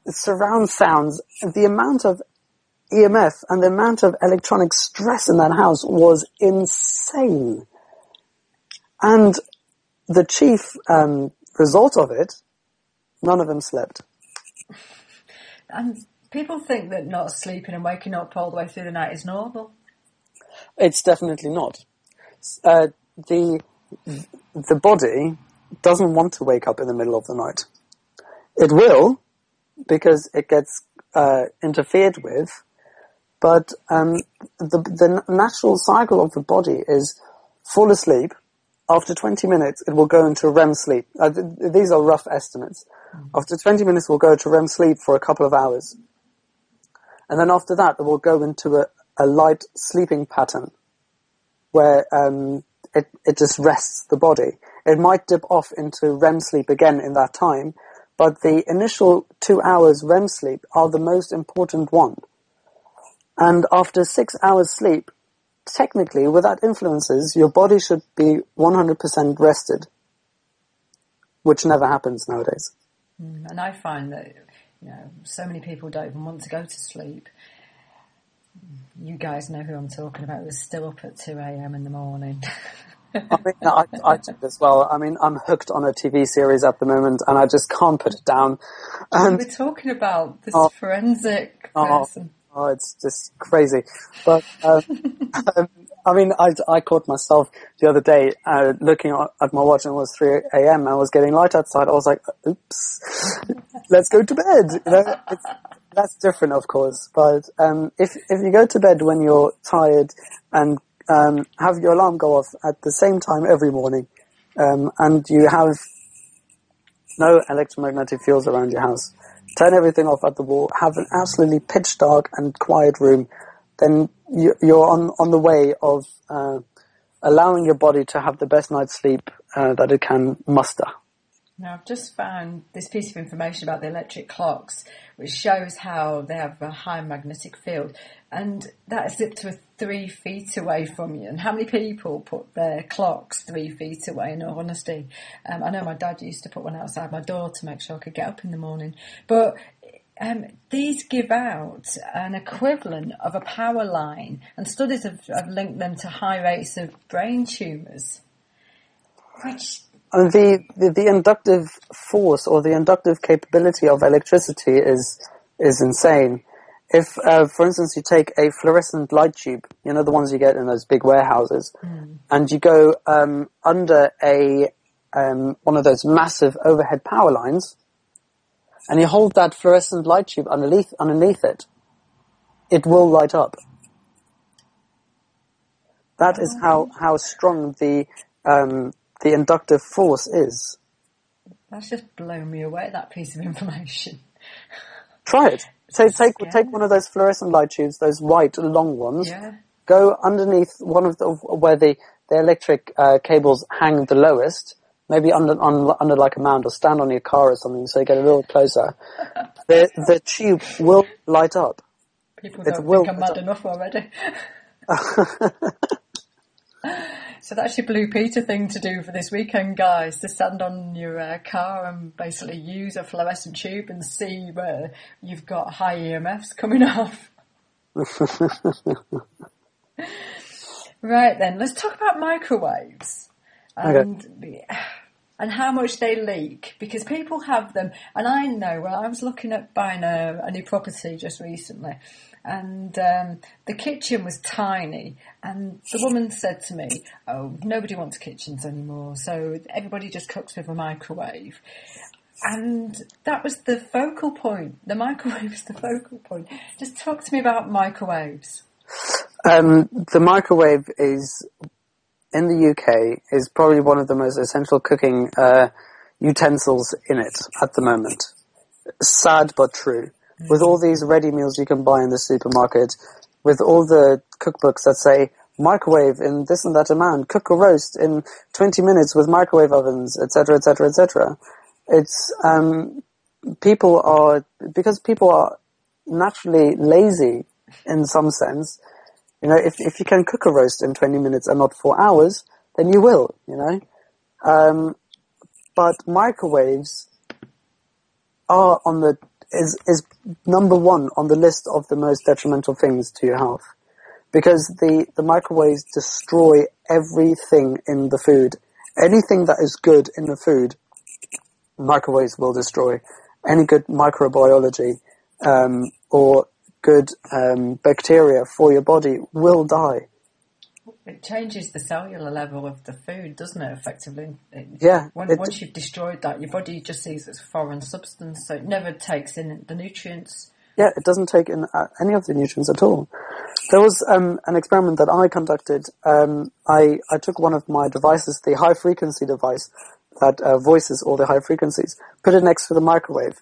surround sounds. The amount of EMF and the amount of electronic stress in that house was insane. And the chief result of it, none of them slept. And people think that not sleeping and waking up all the way through the night is normal. It's definitely not. The body doesn't want to wake up in the middle of the night. It will, because it gets interfered with, but the natural cycle of the body is fall asleep. After 20 minutes, it will go into REM sleep. These are rough estimates. After 20 minutes, we'll go to REM sleep for a couple of hours. And then after that, it will go into a light sleeping pattern where it just rests the body. It might dip off into REM sleep again in that time, but the initial 2 hours REM sleep are the most important one. And after 6 hours sleep, technically, without influences, your body should be 100% rested, which never happens nowadays. And I find that, so many people don't even want to go to sleep. You guys know who I'm talking about, who's still up at 2 a.m. in the morning. I do as well. I'm hooked on a TV series at the moment, and I just can't put it down. And we were talking about this forensic person. Oh, it's just crazy. But I mean, I caught myself the other day looking at my watch, and it was 3 a.m. and I was getting light outside. I was like, oops, let's go to bed. You know, that's different, of course. But if you go to bed when you're tired and have your alarm go off at the same time every morning, and you have no electromagnetic fields around your house, turn everything off at the wall, have an absolutely pitch dark and quiet room, then you're on the way of allowing your body to have the best night's sleep that it can muster. Now, I've just found this piece of information about the electric clocks, which shows how they have a high magnetic field, and that is up to 3 feet away from you. And how many people put their clocks 3 feet away, in all honesty? I know my dad used to put one outside my door to make sure I could get up in the morning. But these give out an equivalent of a power line, and studies have linked them to high rates of brain tumours, which... And the inductive force or the inductive capability of electricity is insane. If, for instance, you take a fluorescent light tube, you know, the ones you get in those big warehouses, and you go under one of those massive overhead power lines, and you hold that fluorescent light tube underneath it, it will light up. That is how strong the inductive force is. That's just blown me away, that piece of information. Try it. Take one of those fluorescent light tubes, those white long ones. Yeah. Go underneath one of where the electric cables hang the lowest. Maybe under like a mound, or stand on your car or something, so you get a little closer. The tube will light up. People don't think I'm mad enough already. So that's your Blue Peter thing to do for this weekend, guys, to stand on your car and basically use a fluorescent tube and see where you've got high EMFs coming off. Right then, let's talk about microwaves and how much they leak, because people have them. And I know, well, I was looking at buying a new property just recently, and the kitchen was tiny, and the woman said to me, oh, nobody wants kitchens anymore, so everybody just cooks with a microwave. And that was the focal point. The microwave is the focal point. Just talk to me about microwaves. The microwave is, in the UK, is probably one of the most essential cooking utensils in it at the moment. Sad but true. With all these ready meals you can buy in the supermarket, with all the cookbooks that say microwave in this and that amount, cook a roast in 20 minutes with microwave ovens, etc., etc., etc. It's because people are naturally lazy in some sense. You know, if you can cook a roast in 20 minutes and not 4 hours, then you will, you know. But microwaves are is number one on the list of the most detrimental things to your health. Because the microwaves destroy everything in the food. Anything that is good in the food, microwaves will destroy. Any good microbiology, or good bacteria for your body will die. It changes the cellular level of the food, doesn't it, effectively? Once you've destroyed that, your body just sees it as foreign substance, so it never takes in the nutrients. Yeah, it doesn't take in any of the nutrients at all. There was an experiment that I conducted. I took one of my devices, the high-frequency device that voices all the high frequencies, put it next to the microwave.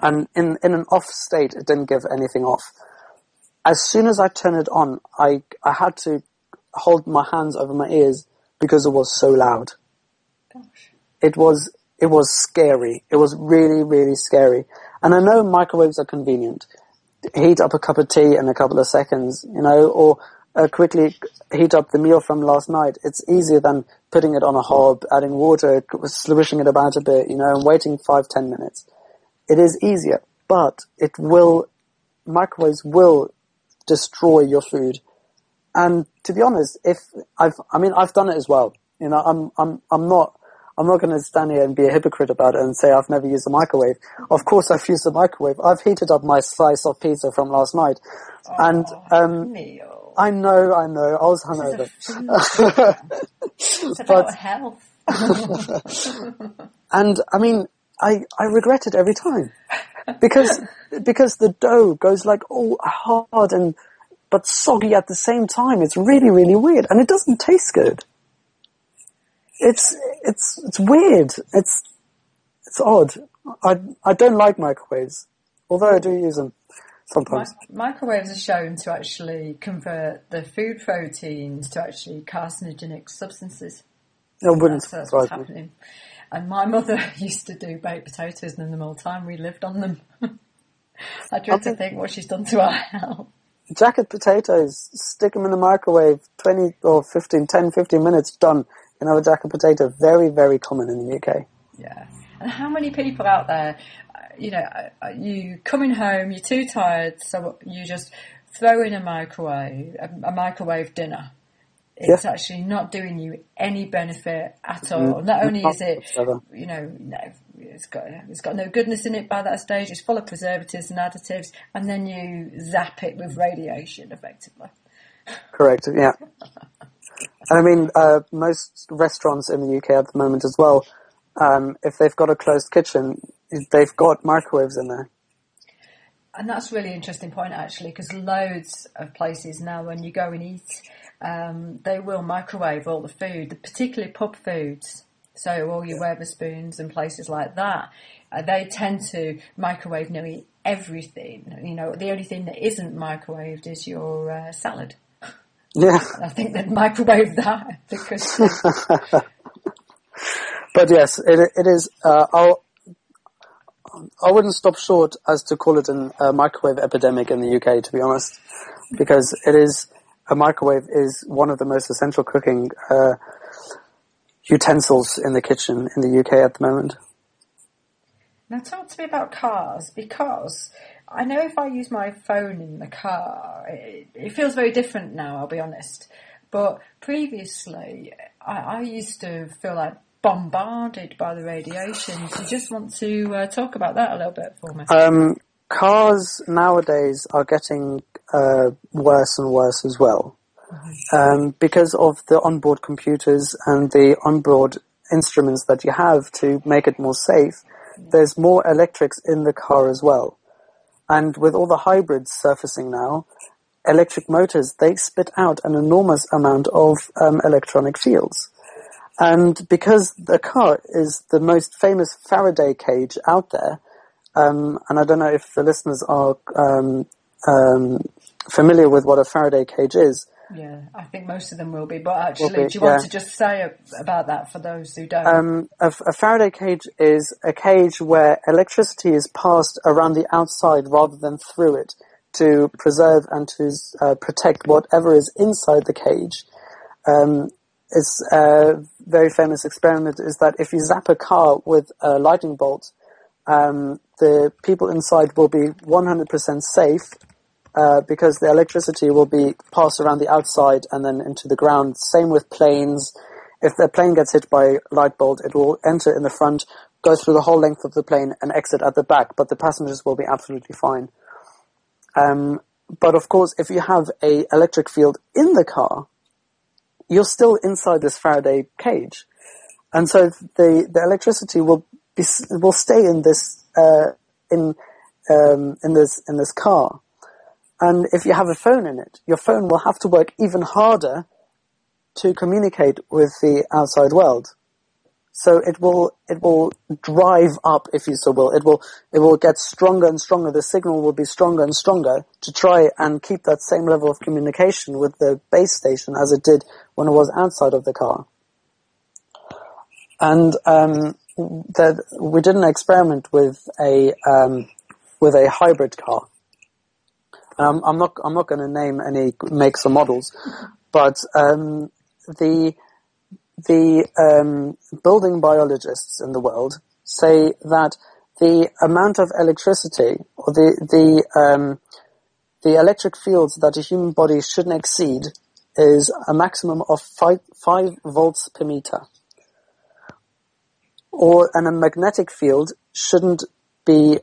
And in an off state, it didn't give anything off. As soon as I turned it on, I had to hold my hands over my ears because it was so loud. Gosh. It was scary. It was really, really scary. And I know microwaves are convenient. Heat up a cup of tea in a couple of seconds, you know, or quickly heat up the meal from last night. It's easier than putting it on a hob, adding water, swishing it about a bit, you know, and waiting 5-10 minutes. It is easier, but microwaves will destroy your food. And to be honest, I've done it as well. You know, I'm not going to stand here and be a hypocrite about it and say I've never used a microwave. Of course I've used a microwave. I've heated up my slice of pizza from last night. Neil. I know. I was hungover. It's about health. And I mean, I regret it every time because the dough goes like all hard but soggy at the same time. It's really, really weird, and it doesn't taste good. It's weird. It's odd. I don't like microwaves, although I do use them sometimes. Microwaves are shown to actually convert the food proteins to actually carcinogenic substances. It wouldn't That's surprise what's happening. And my mother used to do baked potatoes in them all the time. We lived on them. I dread to think what she's done to our health. Jacket potatoes, stick them in the microwave, 10, 15 minutes, done. You know, a jacket potato, very, very common in the UK. Yeah. And how many people out there, you coming home, you're too tired, so you just throw in a microwave dinner. It's actually not doing you any benefit at all. Not only is it, it's got no goodness in it by that stage. It's full of preservatives and additives, and then you zap it with radiation, effectively. Correct. Yeah. I mean, most restaurants in the UK at the moment as well, if they've got a closed kitchen, they've got microwaves in there. And that's a really interesting point, actually, because loads of places now, when you go and eat, they will microwave all the food, particularly pub foods. So all your Wetherspoons and places like that, they tend to microwave nearly everything. You know, the only thing that isn't microwaved is your salad. Yeah. I think they'd microwave that because... But yes, it is... I wouldn't stop short as to call it a microwave epidemic in the UK, to be honest, because a microwave is one of the most essential cooking utensils in the kitchen in the UK at the moment. Now talk to me about cars, because I know if I use my phone in the car, it feels very different now, I'll be honest. But previously, I used to feel like bombarded by the radiation. So you just want to talk about that a little bit for me? Cars nowadays are getting worse and worse as well. Because of the onboard computers and the onboard instruments that you have to make it more safe, there's more electrics in the car as well. And with all the hybrids surfacing now, electric motors, they spit out an enormous amount of electronic fields. And because the car is the most famous Faraday cage out there, and I don't know if the listeners are familiar with what a Faraday cage is. Yeah, I think most of them will be. But actually, do you want to just say about that for those who don't? A Faraday cage is a cage where electricity is passed around the outside rather than through it to preserve and to protect whatever is inside the cage. It's a very famous experiment is that if you zap a car with a lightning bolt, the people inside will be 100% safe because the electricity will be passed around the outside and then into the ground. Same with planes. If the plane gets hit by a light bolt, it will enter in the front, go through the whole length of the plane and exit at the back, but the passengers will be absolutely fine. But of course, if you have an electric field in the car, you're still inside this Faraday cage. And so the electricity will stay in this in this car. And if you have a phone in it, your phone will have to work even harder to communicate with the outside world. So it will drive up, if you so will. It will get stronger and stronger. The signal will be stronger and stronger to try and keep that same level of communication with the base station as it did when it was outside of the car. And we did an experiment with a hybrid car. I'm not going to name any makes or models, but the building biologists in the world say that the amount of electricity or the electric fields that a human body shouldn't exceed is a maximum of 5 volts per meter. And a magnetic field shouldn't be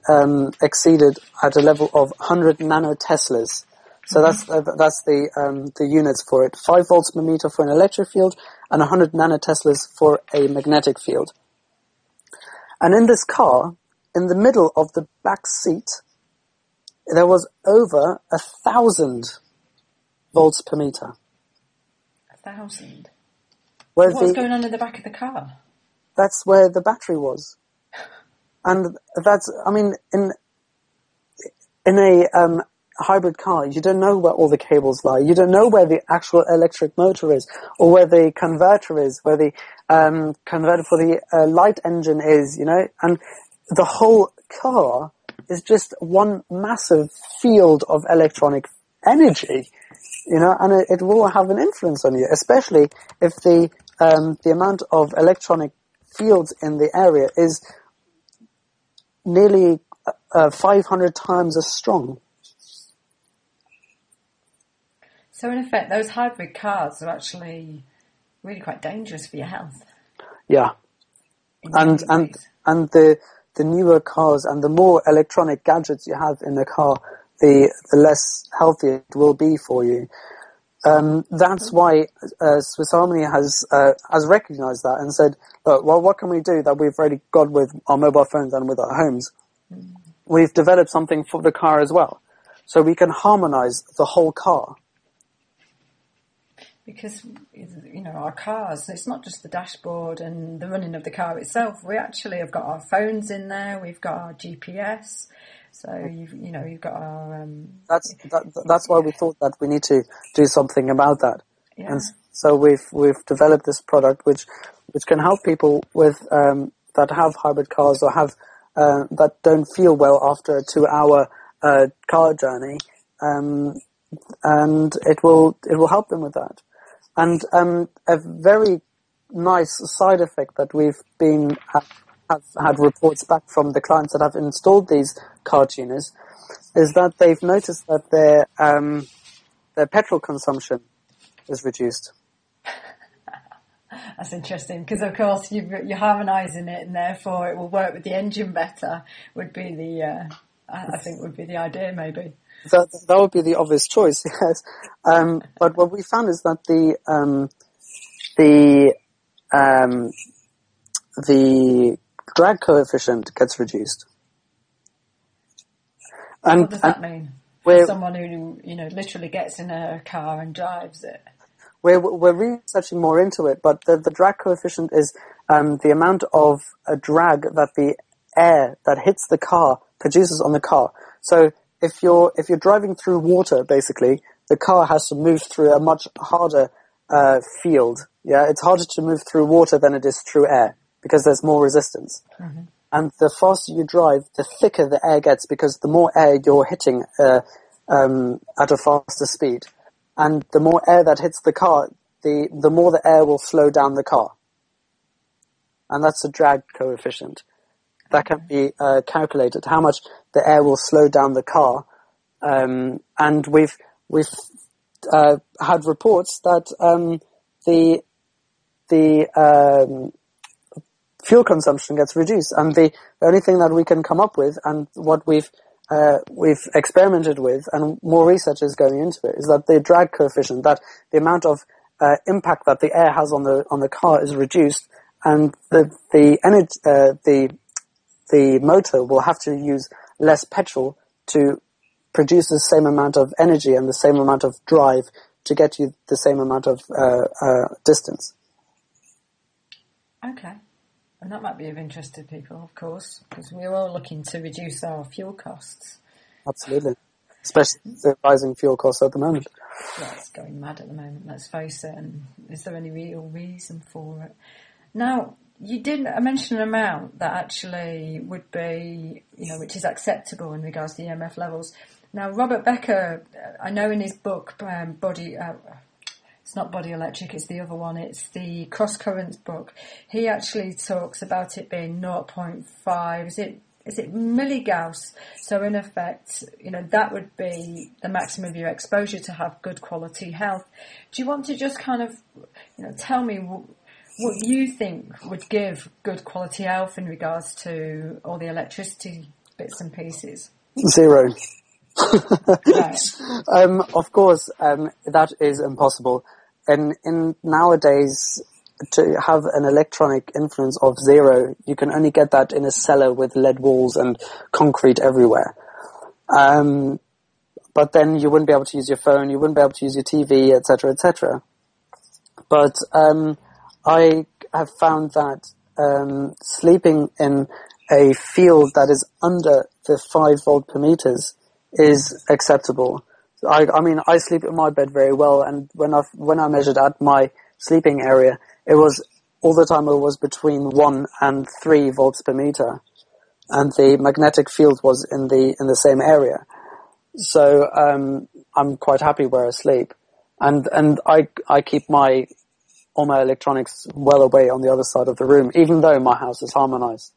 exceeded at a level of 100 nanoteslas. So that's the units for it. 5 volts per meter for an electric field and 100 nanoteslas for a magnetic field. And in this car, in the middle of the back seat, there was over 1,000 volts per meter. 1,000? What's going on in the back of the car? That's where the battery was. And that's, I mean, in a hybrid car, you don't know where all the cables lie. You don't know where the actual electric motor is, or where the converter is, where the converter for the light engine is, and the whole car is just one massive field of electronic energy, and it will have an influence on you, especially if the amount of electronic fields in the area is nearly 500 times as strong. So in effect, those hybrid cars are actually really quite dangerous for your health. Yeah, and the newer cars and the more electronic gadgets you have in the car, the less healthy it will be for you. That's why Swiss Harmony has recognised that and said, look, well, what can we do that we've already got with our mobile phones and with our homes? We've developed something for the car as well, so we can harmonise the whole car. Because, our cars, it's not just the dashboard and the running of the car itself. We actually have got our phones in there. We've got our GPS. So, you've got our... That's why we thought that we need to do something about that. Yeah. And so we've developed this product which can help people with that have hybrid cars or have that don't feel well after a 2-hour car journey, and it will help them with that. And a very nice side effect that we've have had reports back from the clients that have installed these car tuners is that they've noticed that their petrol consumption is reduced. That's interesting, because of course you're harmonising it, and therefore it will work with the engine better. Would be I think would be the idea, maybe. That would be the obvious choice, yes. But what we found is that the drag coefficient gets reduced. And what does that mean? For someone who literally gets in a car and drives it. We're researching more into it, but the drag coefficient is the amount of drag that the air that hits the car produces on the car. So if you're driving through water, basically, the car has to move through a much harder field. Yeah, it's harder to move through water than it is through air because there's more resistance. Mm-hmm. And the faster you drive, the thicker the air gets because the more air you're hitting at a faster speed. And the more air that hits the car, the more the air will slow down the car. And that's a drag coefficient. That can be calculated, how much the air will slow down the car. And we've had reports that the fuel consumption gets reduced. And the only thing that we can come up with, and what we've experimented with, and more research is going into it, is that the drag coefficient, that the amount of impact that the air has on the car is reduced, and the motor will have to use less petrol to produce the same amount of energy and the same amount of drive to get you the same amount of distance. Okay. And that might be of interest to people, of course, because we're all looking to reduce our fuel costs. Absolutely. Especially the rising fuel costs at the moment. Yeah, it's going mad at the moment, let's face it. And is there any real reason for it? Now, you did mention an amount that actually would be, which is acceptable in regards to the EMF levels. Now, Robert Becker, I know in his book, it's not Body Electric, it's the other one, it's the Cross Currents book. He actually talks about it being 0.5, is it milligauss? So in effect, that would be the maximum of your exposure to have good quality health. Do you want to just kind of, tell me what you think would give good quality health in regards to all the electricity bits and pieces? 0. Right. Of course, that is impossible. In nowadays, to have an electronic influence of 0, you can only get that in a cellar with lead walls and concrete everywhere. But then you wouldn't be able to use your phone, you wouldn't be able to use your TV, etc., etc. But I have found that sleeping in a field that is under the 5 volt per meters is acceptable. I mean, I sleep in my bed very well, and when I measured at my sleeping area, it was all the time it was between 1 and 3 volts per meter, and the magnetic field was in the same area. So I'm quite happy where I sleep, and I keep all my electronics well away on the other side of the room, even though my house is harmonized.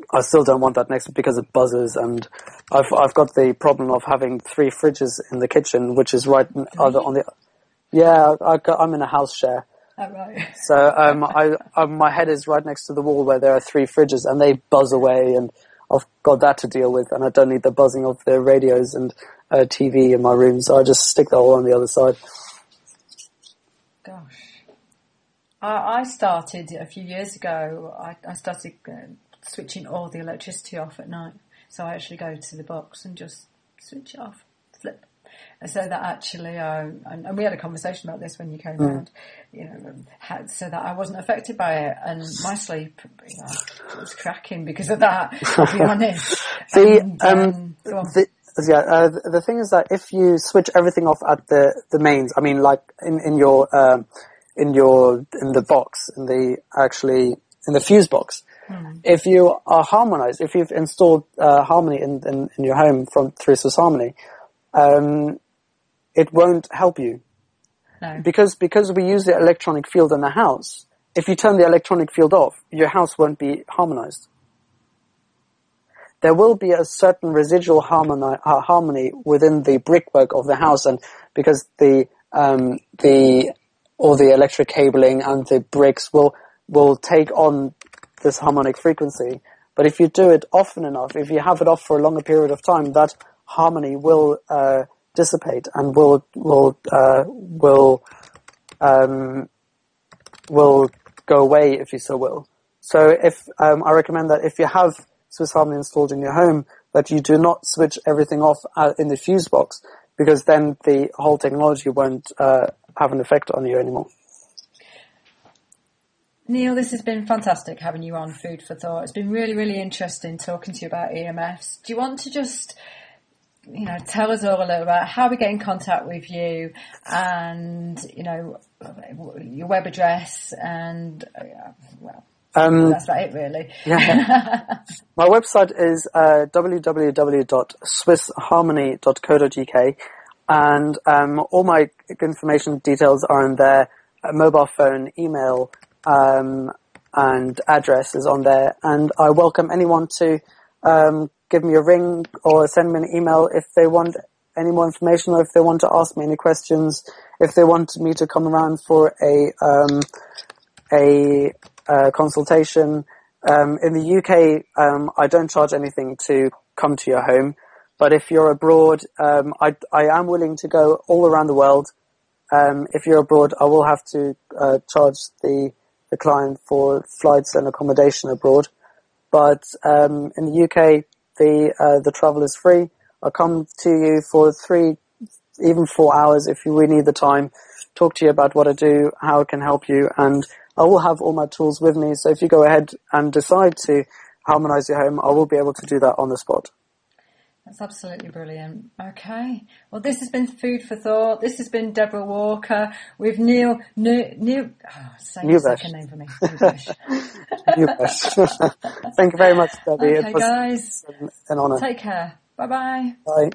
I still don't want that next because it buzzes, and I've got the problem of having 3 fridges in the kitchen, which is right on the. Yeah, I'm in a house share. Oh, right. So my head is right next to the wall where there are 3 fridges, and they buzz away, and I've got that to deal with, and I don't need the buzzing of the radios and TV in my room, so I just stick that all on the other side. Gosh. I started a few years ago, I started switching all the electricity off at night. So I actually go to the box and just switch it off, flip. And so that actually, and we had a conversation about this when you came around, so that I wasn't affected by it, and my sleep was cracking because of that, I'll be honest. The thing is that if you switch everything off at the mains, I mean, like in the box, in the fuse box, if you are harmonized, if you've installed Harmony in your home through Swiss Harmony, it won't help you. No. Because we use the electronic field in the house. If you turn the electronic field off, your house won't be harmonized. There will be a certain residual harmony within the brickwork of the house, and because all the electric cabling and the bricks will take on this harmonic frequency. But if you do it often enough, if you have it off for a longer period of time, that harmony will dissipate and will go away, if you so will. So I recommend that if you have Swiss Harmony installed in your home, that you do not switch everything off in the fuse box, because then the whole technology won't have an effect on you anymore. Neel, this has been fantastic having you on Food for Thought. It's been really, really interesting talking to you about EMFs. Do you want to just, tell us all a little about how we get in contact with you, and, your web address, and, that's about it, really. Yeah. My website is www.swissharmony.co.uk, and all my information details are in there. Mobile phone, email, and address is on there, and I welcome anyone to give me a ring or send me an email if they want any more information, or if they want to ask me any questions, if they want me to come around for a consultation. In the UK, I don't charge anything to come to your home, but if you're abroad, I am willing to go all around the world. If you're abroad, I will have to charge the client for flights and accommodation abroad. But in the UK, the travel is free. I'll come to you for 3, even 4 hours if you really need the time, talk to you about what I do, how I can help you, and I will have all my tools with me. So if you go ahead and decide to harmonize your home, I will be able to do that on the spot. That's absolutely brilliant. Okay. Well, this has been Food for Thought. This has been Deborah Walker with Neel say your second name for me. Neubersch. Thank you very much, Debbie. Okay, guys. An honour. Take care. Bye-bye. Bye.